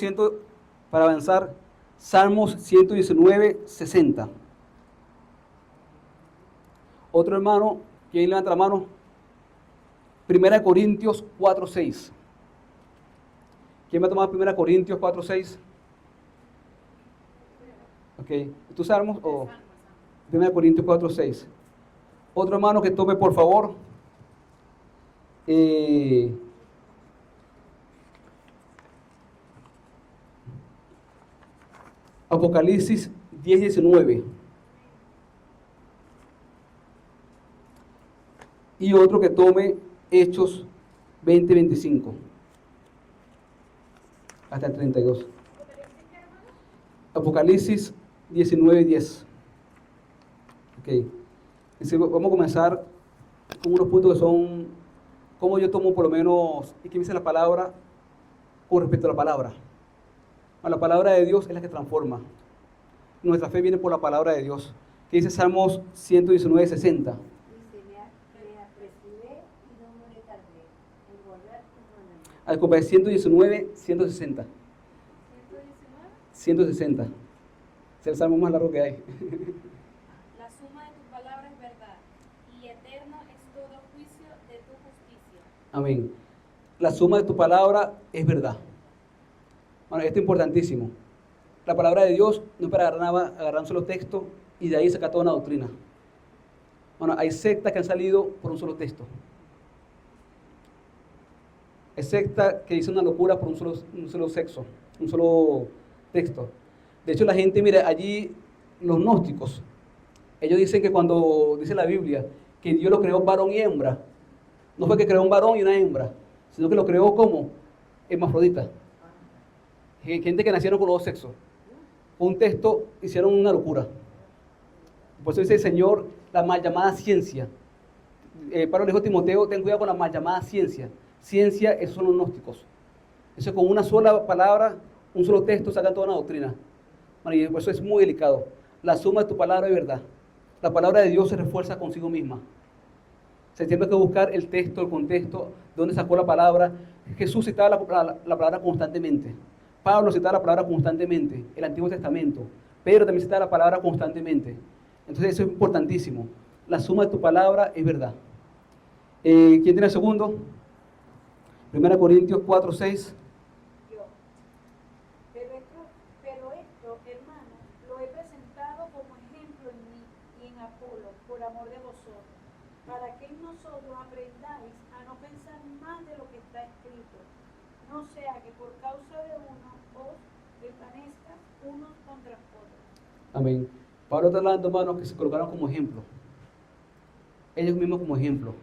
para avanzar. Salmos 119, 60. Otro hermano, ¿quién levanta la mano? 1 Corintios 4, 6. ¿Quién va a tomar 1 Corintios 4, 6? Ok. ¿Tú Salmos o 1 Corintios 4, 6? Otro hermano que tome, por favor. Apocalipsis 10, 19. Y otro que tome Hechos 20, 25. Hasta el 32. Apocalipsis 19, 10. Ok. Vamos a comenzar con unos puntos que son, cómo yo tomo por lo menos, y qué dice la palabra con respecto a la palabra. La palabra de Dios es la que transforma. Nuestra fe viene por la palabra de Dios. ¿Qué dice Salmos 119, 60? Al comprar 119, 160. 160. Es el salmo más largo que hay. La suma de tu palabra es verdad, y eterno es todo juicio de tu justicia. Amén. La suma de tu palabra es verdad. Bueno, esto es importantísimo. La palabra de Dios no es para agarrar un solo texto y de ahí sacar toda una doctrina. Bueno, hay sectas que han salido por un solo texto. Hay sectas que dicen una locura por un solo sexo, un solo texto. De hecho, la gente, mira, allí los gnósticos, ellos dicen que cuando dice la Biblia que Dios lo creó varón y hembra, no fue que creó un varón y una hembra, sino que lo creó como hermafrodita. Gente que nacieron con los dos sexos. Un texto hicieron una locura. Por eso dice el Señor, la mal llamada ciencia. Pablo le dijo a Timoteo, ten cuidado con la mal llamada ciencia. Ciencia, esos son los gnósticos. Eso con una sola palabra, un solo texto, sacan toda una doctrina. Bueno, y por eso es muy delicado. La suma de tu palabra es verdad. La palabra de Dios se refuerza consigo misma. Se tiene que buscar el texto, el contexto, de dónde sacó la palabra. Jesús citaba la palabra constantemente. Pablo citaba la palabra constantemente, el Antiguo Testamento. Pedro también citaba la palabra constantemente. Entonces eso es importantísimo. La suma de tu palabra es verdad. ¿Quién tiene el segundo? 1 Corintios 4, 6. Yo. Pero esto, hermano, lo he presentado como ejemplo en mí y en Apolo, por amor de vosotros, para que en nosotros aprendáis a no pensar más de lo que está escrito, no sea que por causa de uno os desvanezca unos contra otros. Amén. Pablo está hablando, hermanos, que se colocaron como ejemplo. Ellos mismos como ejemplo.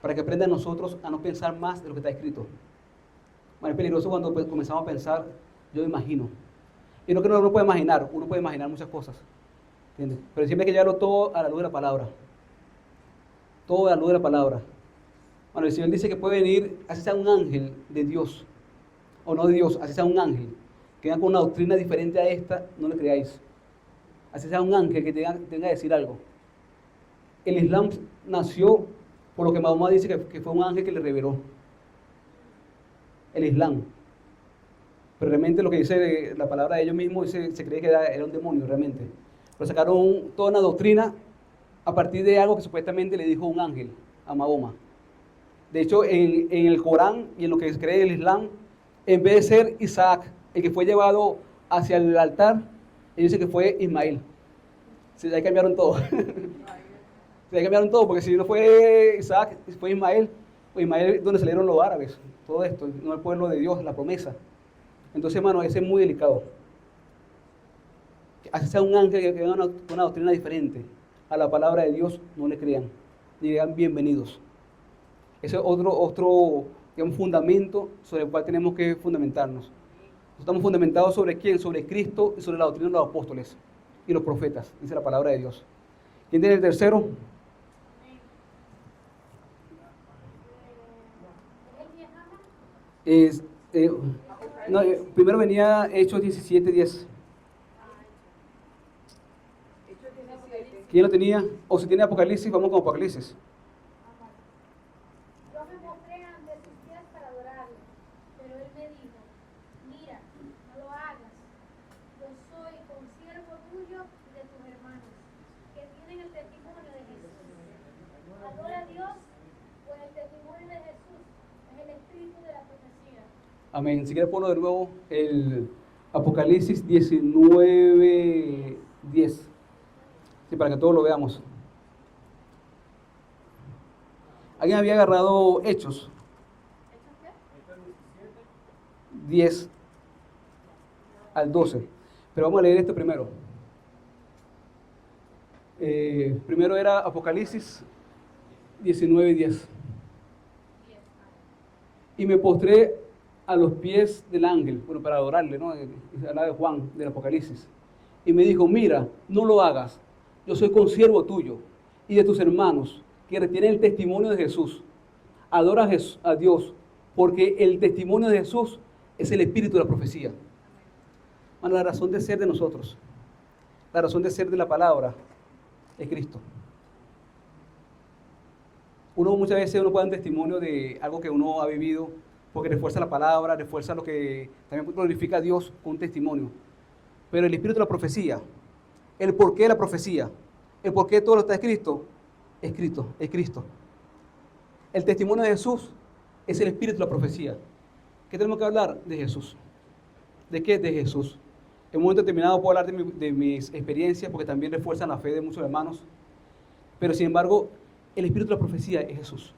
Para que aprendan nosotros a no pensar más de lo que está escrito. Bueno, es peligroso cuando comenzamos a pensar, yo imagino. Y no que uno no puede imaginar, uno puede imaginar muchas cosas. ¿Entiendes? Pero siempre hay que llevarlo todo a la luz de la palabra. Todo a la luz de la palabra. Bueno, el Señor dice que puede venir, así sea un ángel de Dios, o no de Dios, así sea un ángel, que venga con una doctrina diferente a esta, no le creáis. Así sea un ángel que tenga que decir algo. El Islam nació por lo que Mahoma dice que fue un ángel que le reveló. El Islam. Pero realmente lo que dice la palabra de ellos mismos, se cree que era un demonio realmente. Pero sacaron toda una doctrina a partir de algo que supuestamente le dijo un ángel a Mahoma. De hecho, en el Corán y en lo que se cree el Islam, en vez de ser Isaac, el que fue llevado hacia el altar, ellos dicen que fue Ismael. Sí, ya cambiaron todo. Ya cambiaron todo, porque si no fue Isaac, fue Ismael. Pues Ismael es donde salieron los árabes, todo esto, no el pueblo de Dios, la promesa. Entonces, hermano, ese es muy delicado. Así sea un ángel que venga una doctrina diferente a la palabra de Dios, no le crean, ni digan bienvenidos. Ese es otro digamos, fundamento sobre el cual tenemos que fundamentarnos. Estamos fundamentados sobre quién, sobre Cristo y sobre la doctrina de los apóstoles y los profetas, dice la palabra de Dios. ¿Quién tiene el tercero? No, primero venía Hechos 17:10. ¿Quién lo tenía? O si tiene Apocalipsis, vamos con Apocalipsis. Yo me mostré ante sus pies para adorarle, pero él me dijo, mira, no lo hagas. Yo soy consiervo tuyo y de tus hermanos, que tienen el testimonio de Jesús. Adora a Dios, pues el testimonio de Jesús es el espíritu de la profecía. Amén. Si quieres ponlo de nuevo, el Apocalipsis 19:10. Sí, para que todos lo veamos. ¿Alguien había agarrado Hechos? ¿Hechos qué? 10 al 12. Pero vamos a leer esto primero. Primero era Apocalipsis 19:10. Y me postré a los pies del ángel, bueno, para adorarle, ¿no? Habla de Juan, del Apocalipsis. Y me dijo, mira, no lo hagas. Yo soy consiervo tuyo y de tus hermanos que retienen el testimonio de Jesús. Adora a Dios, porque el testimonio de Jesús es el espíritu de la profecía. Bueno, la razón de ser de nosotros, la razón de ser de la palabra es Cristo. Muchas veces uno puede dar un testimonio de algo que uno ha vivido, porque refuerza la palabra, refuerza lo que también glorifica a Dios con un testimonio. Pero el espíritu de la profecía, el porqué de la profecía, el porqué de todo lo que está escrito, es Cristo. El testimonio de Jesús es el espíritu de la profecía. ¿Qué tenemos que hablar? De Jesús. ¿De qué? De Jesús. En un momento determinado puedo hablar de mis experiencias, porque también refuerzan la fe de muchos hermanos. Pero sin embargo, el espíritu de la profecía es Jesús.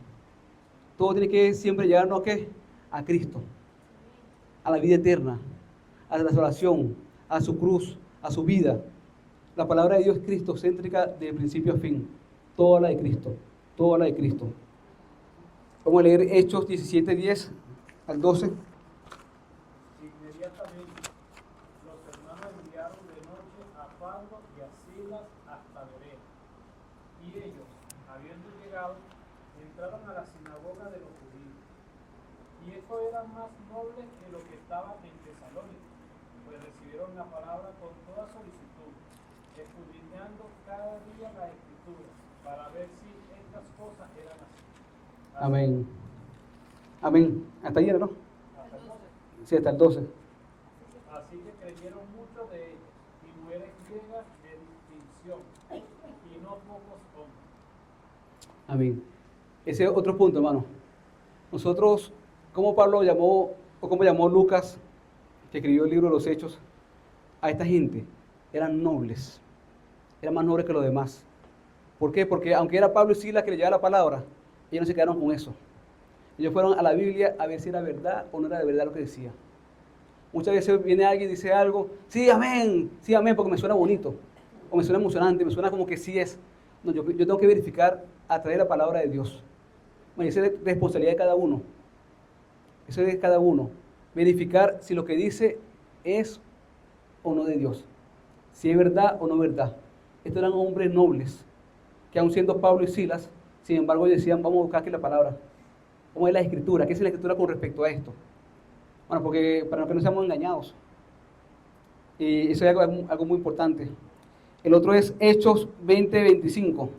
Todo tiene que siempre llegarnos ¿a qué? A Cristo, a la vida eterna, a la salvación, a su cruz, a su vida. La palabra de Dios es cristocéntrica de principio a fin. Toda la de Cristo, toda la de Cristo. Vamos a leer Hechos 17:10 al 12. Inmediatamente los hermanos enviaron de noche a Pablo y a Silas hasta Berea. Y ellos, habiendo llegado, entraron a la sinagoga de los judíos. Y estos eran más nobles que los que estaban en Tesalónica, pues recibieron la palabra con toda solicitud, escudriñando cada día la escritura, para ver si estas cosas eran así. Amén. Amén. Hasta ayer, ¿no? Hasta el 12. Sí, hasta el 12. Así que creyeron muchos de ellos, y mujeres griegas de distinción, y no pocos hombres. Amén. Ese es otro punto, hermano. Nosotros, ¿cómo Pablo llamó, o cómo llamó Lucas, que escribió el libro de los Hechos, a esta gente? Eran nobles, eran más nobles que los demás. ¿Por qué? Porque aunque era Pablo y Silas que le llevaba la palabra, ellos no se quedaron con eso. Ellos fueron a la Biblia a ver si era verdad o no era de verdad lo que decía. Muchas veces viene alguien y dice algo, sí, amén, porque me suena bonito, o me suena emocionante, me suena como que sí es. No, yo tengo que verificar a través de la palabra de Dios. Bueno, esa es responsabilidad de cada uno. Eso es de cada uno. Verificar si lo que dice es o no de Dios. Si es verdad o no es verdad. Estos eran hombres nobles, que aun siendo Pablo y Silas, sin embargo decían, vamos a buscar aquí la palabra. ¿Cómo es la escritura? ¿Qué es la escritura con respecto a esto? Bueno, porque para que no seamos engañados. Y eso es algo muy importante. El otro es Hechos 20:25.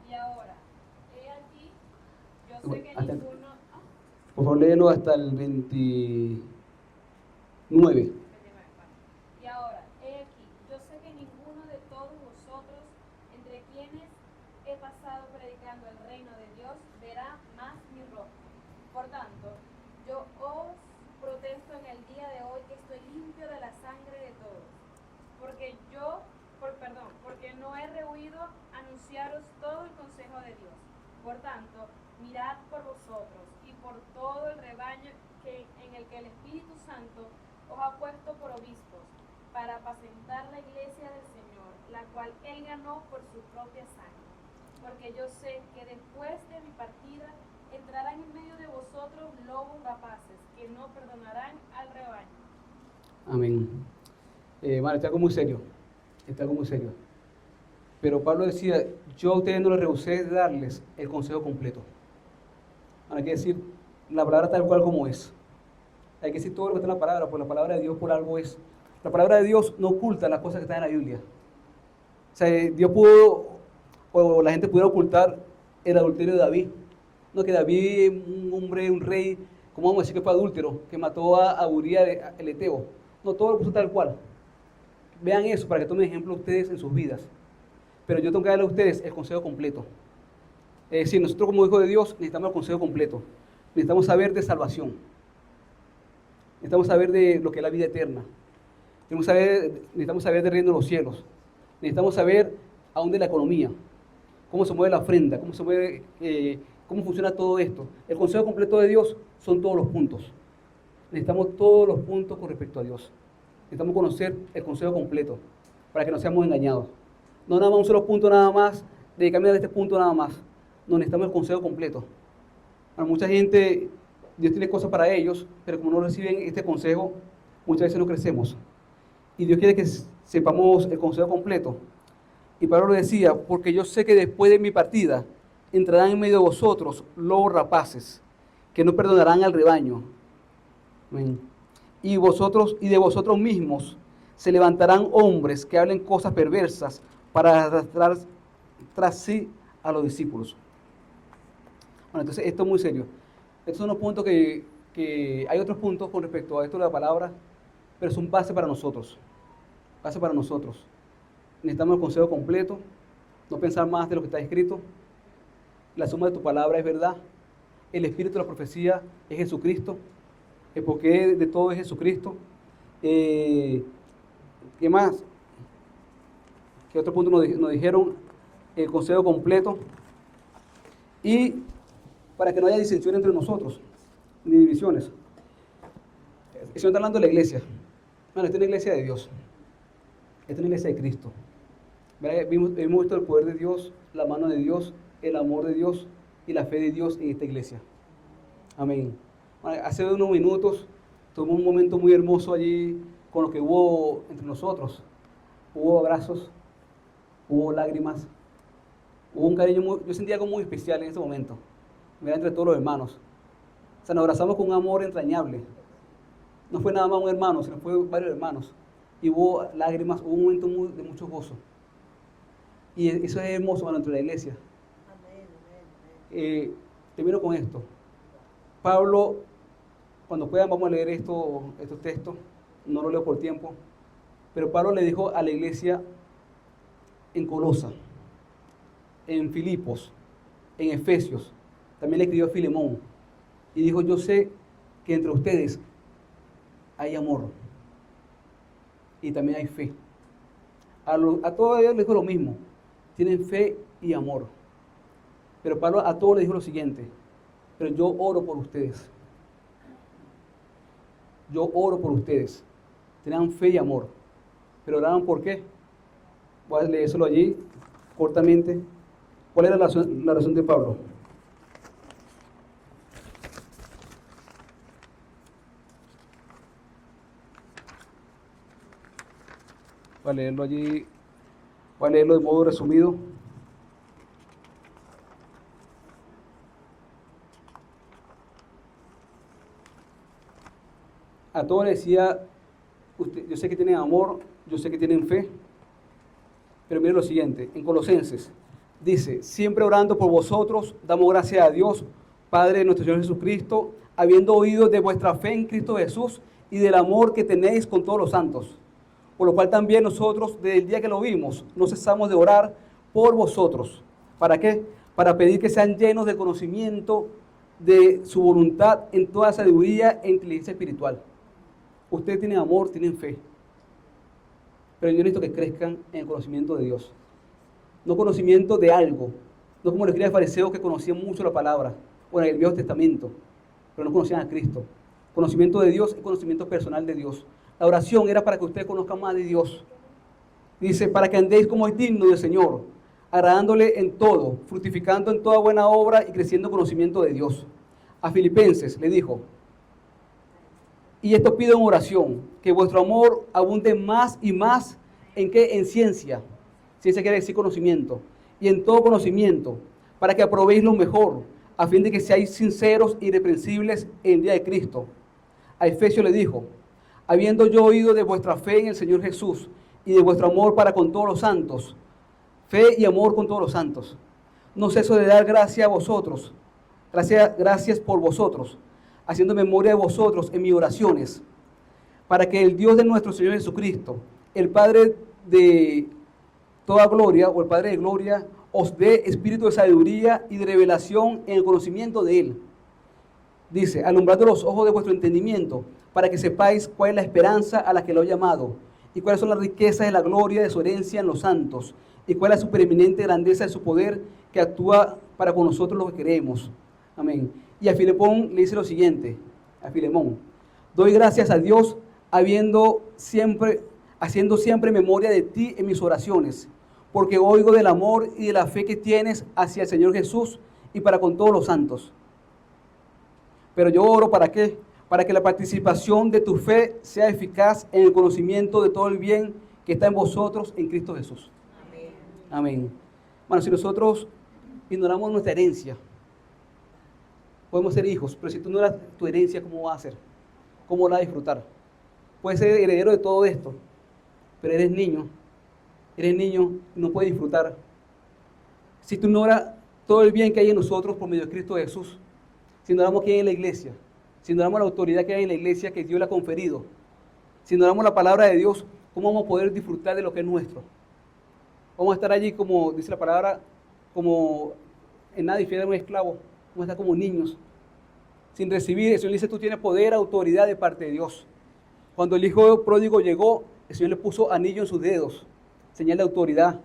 Y ahora, he aquí, yo sé que ninguno... Por favor, léelo hasta el 29. Y ahora, he aquí, yo sé que ninguno de todos vosotros, entre quienes he pasado predicando el reino de Dios, verá más mi rostro. Por tanto, yo os protesto en el día de hoy que estoy limpio de la sangre de todos, porque no he rehuido anunciaros todo el consejo de Dios. Por tanto, mirad por vosotros y por todo el rebaño en el que el Espíritu Santo os ha puesto por obispos, para apacentar la iglesia del Señor, la cual Él ganó por su propia sangre. Porque yo sé que después de mi partida entrarán en medio de vosotros lobos rapaces, que no perdonarán al rebaño. Amén. Bueno, está algo muy serio. Pero Pablo decía, yo a ustedes no les rehusé de darles el consejo completo. Hay que decir la palabra tal cual como es. Hay que decir todo lo que está en la palabra, porque la palabra de Dios por algo es. La palabra de Dios no oculta las cosas que están en la Biblia. O sea, Dios pudo, o la gente pudiera ocultar el adulterio de David. No, que David, un hombre, un rey, ¿cómo vamos a decir que fue adúltero? Que mató a Uría el Eteo. No, todo lo puso tal cual. Vean eso para que tomen ejemplo ustedes en sus vidas. Pero yo tengo que darle a ustedes el consejo completo. Es decir, nosotros como hijos de Dios necesitamos el consejo completo. Necesitamos saber de salvación. Necesitamos saber de lo que es la vida eterna. Necesitamos saber del reino de los cielos. Necesitamos saber aún de la economía. Cómo se mueve la ofrenda, cómo funciona todo esto. El consejo completo de Dios son todos los puntos. Necesitamos todos los puntos con respecto a Dios. Necesitamos conocer el consejo completo para que no seamos engañados. No nada más un solo punto nada más, dedicarme a este punto nada más. No, necesitamos el consejo completo. Para mucha gente, Dios tiene cosas para ellos, pero como no reciben este consejo, muchas veces no crecemos. Y Dios quiere que sepamos el consejo completo. Y Pablo lo decía, porque yo sé que después de mi partida entrarán en medio de vosotros lobos rapaces, que no perdonarán al rebaño. Amén. Y de vosotros mismos se levantarán hombres que hablen cosas perversas para arrastrar tras sí a los discípulos. Bueno, entonces esto es muy serio. Estos son los puntos que hay otros puntos con respecto a esto de la palabra, pero son base para nosotros. Base para nosotros. Necesitamos el consejo completo, no pensar más de lo que está escrito. La suma de tu palabra es verdad. El espíritu de la profecía es Jesucristo. El porqué de todo es Jesucristo. ¿Qué más? ¿Qué otro punto nos dijeron? El consejo completo. Y para que no haya disensión entre nosotros, ni divisiones. El Señor está hablando de la iglesia. Bueno, esta es una iglesia de Dios. Esta es una iglesia de Cristo. Hemos visto el poder de Dios, la mano de Dios, el amor de Dios y la fe de Dios en esta iglesia. Amén. Bueno, hace unos minutos tuve un momento muy hermoso allí con lo que hubo entre nosotros. Hubo abrazos, hubo lágrimas, hubo un cariño, yo sentí algo muy especial en ese momento. Era entre todos los hermanos. O sea, nos abrazamos con un amor entrañable. No fue nada más un hermano, sino fue varios hermanos. Y hubo lágrimas, hubo un momento de mucho gozo. Y eso es hermoso, hermano, entre la iglesia. Termino con esto. Pablo, cuando puedan vamos a leer estos textos, no lo leo por tiempo, pero Pablo le dijo a la iglesia en Colosa, en Filipos, en Efesios, también le escribió a Filemón, Y dijo, yo sé que entre ustedes hay amor y también hay fe. A todos ellos les dijo lo mismo, tienen fe y amor. Pero Pablo a todos les dijo lo siguiente, pero yo oro por ustedes. Yo oro por ustedes. Tenían fe y amor. Pero oraban por qué. Voy a leérselo allí cortamente. ¿Cuál era la razón de Pablo? Voy a leerlo allí, voy a leerlo de modo resumido. A todos les decía, yo sé que tienen amor, yo sé que tienen fe, pero miren lo siguiente, en Colosenses dice, siempre orando por vosotros, damos gracias a Dios, Padre de nuestro Señor Jesucristo, habiendo oído de vuestra fe en Cristo Jesús y del amor que tenéis con todos los santos. Por lo cual también nosotros, desde el día que lo vimos, no cesamos de orar por vosotros. ¿Para qué? Para pedir que sean llenos de conocimiento de su voluntad en toda sabiduría e inteligencia espiritual. Ustedes tienen amor, tienen fe. Pero yo necesito que crezcan en el conocimiento de Dios. No conocimiento de algo. No como los escribas fariseos que conocían mucho la palabra. O en el Viejo Testamento. Pero no conocían a Cristo. Conocimiento de Dios y conocimiento personal de Dios. La oración era para que ustedes conozcan más de Dios. Dice, para que andéis como es digno del Señor, agradándole en todo, fructificando en toda buena obra y creciendo en conocimiento de Dios. A Filipenses le dijo, y esto pido en oración, que vuestro amor abunde más y más, ¿en qué? En ciencia. Ciencia quiere decir conocimiento. Y en todo conocimiento, para que aprobéis lo mejor, a fin de que seáis sinceros e irreprensibles en el día de Cristo. A Efesios le dijo, habiendo yo oído de vuestra fe en el Señor Jesús y de vuestro amor para con todos los santos, fe y amor con todos los santos, no ceso de dar gracias a vosotros, gracias por vosotros, haciendo memoria de vosotros en mis oraciones, para que el Dios de nuestro Señor Jesucristo, el Padre de toda gloria, o el Padre de gloria, os dé espíritu de sabiduría y de revelación en el conocimiento de Él. Dice, alumbrando los ojos de vuestro entendimiento, para que sepáis cuál es la esperanza a la que lo he llamado, y cuáles son las riquezas de la gloria de su herencia en los santos, y cuál es la supereminente grandeza de su poder que actúa para con nosotros los que creemos. Amén. Y a Filemón le dice lo siguiente, a Filemón, doy gracias a Dios haciendo siempre memoria de ti en mis oraciones, porque oigo del amor y de la fe que tienes hacia el Señor Jesús y para con todos los santos. Pero yo oro ¿para qué? Para que la participación de tu fe sea eficaz en el conocimiento de todo el bien que está en vosotros en Cristo Jesús. Amén. Amén. Bueno, si nosotros ignoramos nuestra herencia, podemos ser hijos, pero si tú no eras tu herencia, ¿cómo vas a ser? ¿Cómo la vas a disfrutar? Puedes ser heredero de todo esto, pero eres niño y no puedes disfrutar. Si tú ignoras todo el bien que hay en nosotros por medio de Cristo Jesús, si ignoramos quién hay en la iglesia, si ignoramos la autoridad que hay en la iglesia que Dios le ha conferido, si ignoramos la palabra de Dios, ¿cómo vamos a poder disfrutar de lo que es nuestro? Vamos a estar allí, como dice la palabra, como en nada difiere de un esclavo. Vamos a estar como niños, sin recibir. El Señor dice, tú tienes poder, autoridad de parte de Dios. Cuando el hijo pródigo llegó, el Señor le puso anillo en sus dedos, señal de autoridad.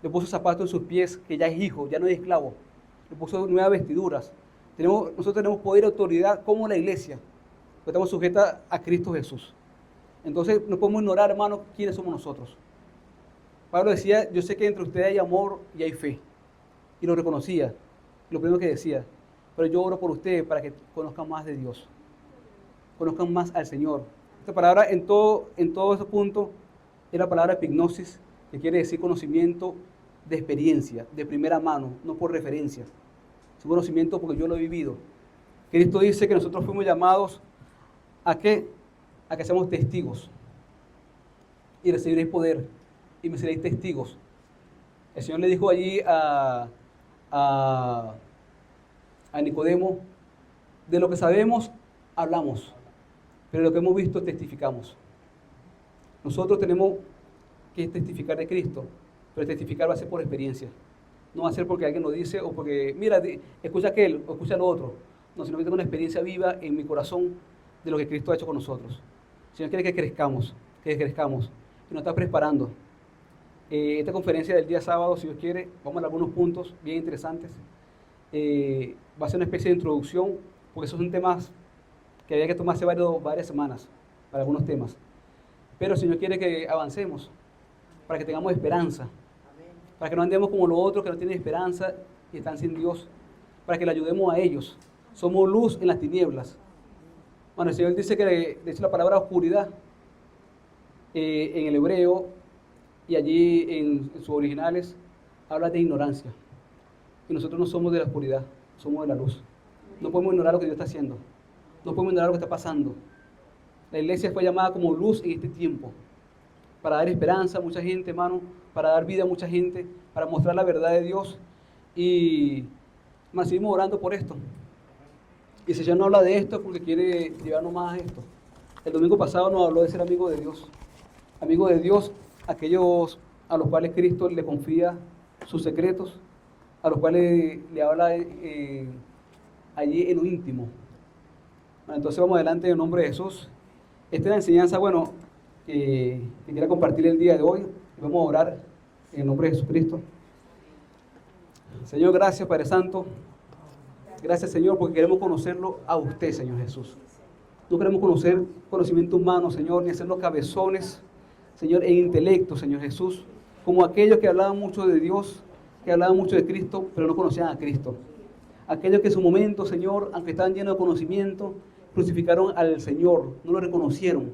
Le puso zapatos en sus pies, que ya es hijo, ya no es esclavo. Le puso nuevas vestiduras. Nosotros tenemos poder y autoridad como la iglesia, porque estamos sujetos a Cristo Jesús. Entonces no podemos ignorar, hermanos, quiénes somos nosotros. Pablo decía, yo sé que entre ustedes hay amor y hay fe. Y lo reconocía, lo primero que decía. Pero yo oro por ustedes para que conozcan más de Dios, conozcan más al Señor. Esta palabra en todo ese punto es la palabra epignosis, que quiere decir conocimiento de experiencia, de primera mano, no por referencia. Es un conocimiento porque yo lo he vivido. Cristo dice que nosotros fuimos llamados ¿a qué? A que seamos testigos. Y recibiréis poder y me seréis testigos. El Señor le dijo allí a Nicodemo, de lo que sabemos, hablamos, pero de lo que hemos visto, testificamos. Nosotros tenemos que testificar de Cristo, pero testificar va a ser por experiencia. No va a ser porque alguien lo dice o porque, mira, escucha aquel o escucha lo otro. no, sino que tenga una experiencia viva en mi corazón de lo que Cristo ha hecho con nosotros. El Señor quiere que crezcamos, y nos está preparando. Esta conferencia del día sábado, si Dios quiere, vamos a algunos puntos bien interesantes. Va a ser una especie de introducción, porque esos son temas que había que tomarse varias semanas para algunos temas. Pero el Señor quiere que avancemos, para que tengamos esperanza, para que no andemos como los otros que no tienen esperanza y están sin Dios, para que le ayudemos a ellos. Somos luz en las tinieblas. Bueno, el Señor dice que, de hecho, la palabra oscuridad en el hebreo y allí en sus originales habla de ignorancia. Y nosotros no somos de la oscuridad, somos de la luz. No podemos ignorar lo que Dios está haciendo. No podemos ignorar lo que está pasando. La iglesia fue llamada como luz en este tiempo, para dar esperanza a mucha gente, hermano, para dar vida a mucha gente, para mostrar la verdad de Dios. Y seguimos orando por esto. Y si el Señor no habla de esto, porque quiere llevarnos más a esto. El domingo pasado nos habló de ser amigo de Dios. Amigo de Dios, aquellos a los cuales Cristo le confía sus secretos, a los cuales le habla allí en lo íntimo. Bueno, entonces vamos adelante en el nombre de Jesús. Esta es la enseñanza, bueno, que quiero compartir el día de hoy. Vamos a orar en el nombre de Jesucristo. Señor, gracias, Padre Santo. Gracias, Señor, porque queremos conocerlo a usted, Señor Jesús. No queremos conocer conocimiento humano, Señor, ni hacernos cabezones, Señor, en intelecto, Señor Jesús, como aquellos que hablaban mucho de Dios, que hablaban mucho de Cristo, pero no conocían a Cristo. Aquellos que en su momento, Señor, aunque estaban llenos de conocimiento, crucificaron al Señor, no lo reconocieron,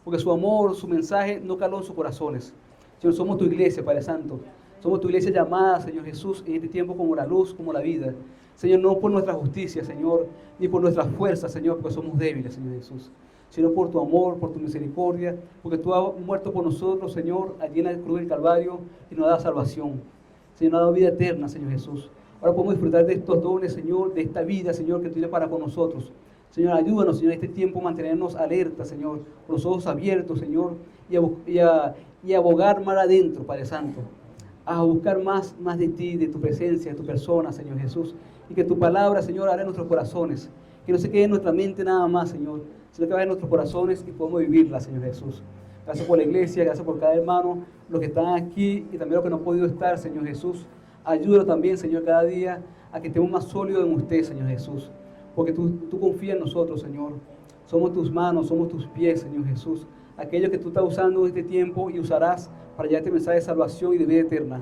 porque su amor, su mensaje no caló en sus corazones. Señor, somos tu iglesia, Padre Santo. Somos tu iglesia llamada, Señor Jesús, en este tiempo como la luz, como la vida. Señor, no por nuestra justicia, Señor, ni por nuestra fuerza, Señor, porque somos débiles, Señor Jesús, sino por tu amor, por tu misericordia, porque tú has muerto por nosotros, Señor, allí en la cruz del Calvario, y nos has dado salvación. Señor, nos has dado vida eterna, Señor Jesús. Ahora podemos disfrutar de estos dones, Señor, de esta vida, Señor, que tú tienes para con nosotros. Señor, ayúdanos, Señor, en este tiempo mantenernos alerta, Señor, con los ojos abiertos, Señor, y a abogar más adentro, Padre Santo, a buscar más de ti, de tu presencia, de tu persona, Señor Jesús, y que tu palabra, Señor, hará en nuestros corazones, que no se quede en nuestra mente nada más, Señor, sino que vaya en nuestros corazones y podamos vivirla, Señor Jesús. Gracias por la iglesia, gracias por cada hermano, los que están aquí y también los que no han podido estar, Señor Jesús. Ayúdanos también, Señor, cada día a que estemos más sólidos en usted, Señor Jesús, porque tú confías en nosotros, Señor. Somos tus manos, somos tus pies, Señor Jesús, aquellos que tú estás usando en este tiempo y usarás para llevar este mensaje de salvación y de vida eterna.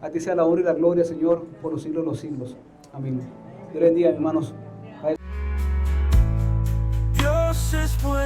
A ti sea la honra y la gloria, Señor, por los siglos de los siglos. Amén. Dios bendiga, hermanos. Dios es bueno.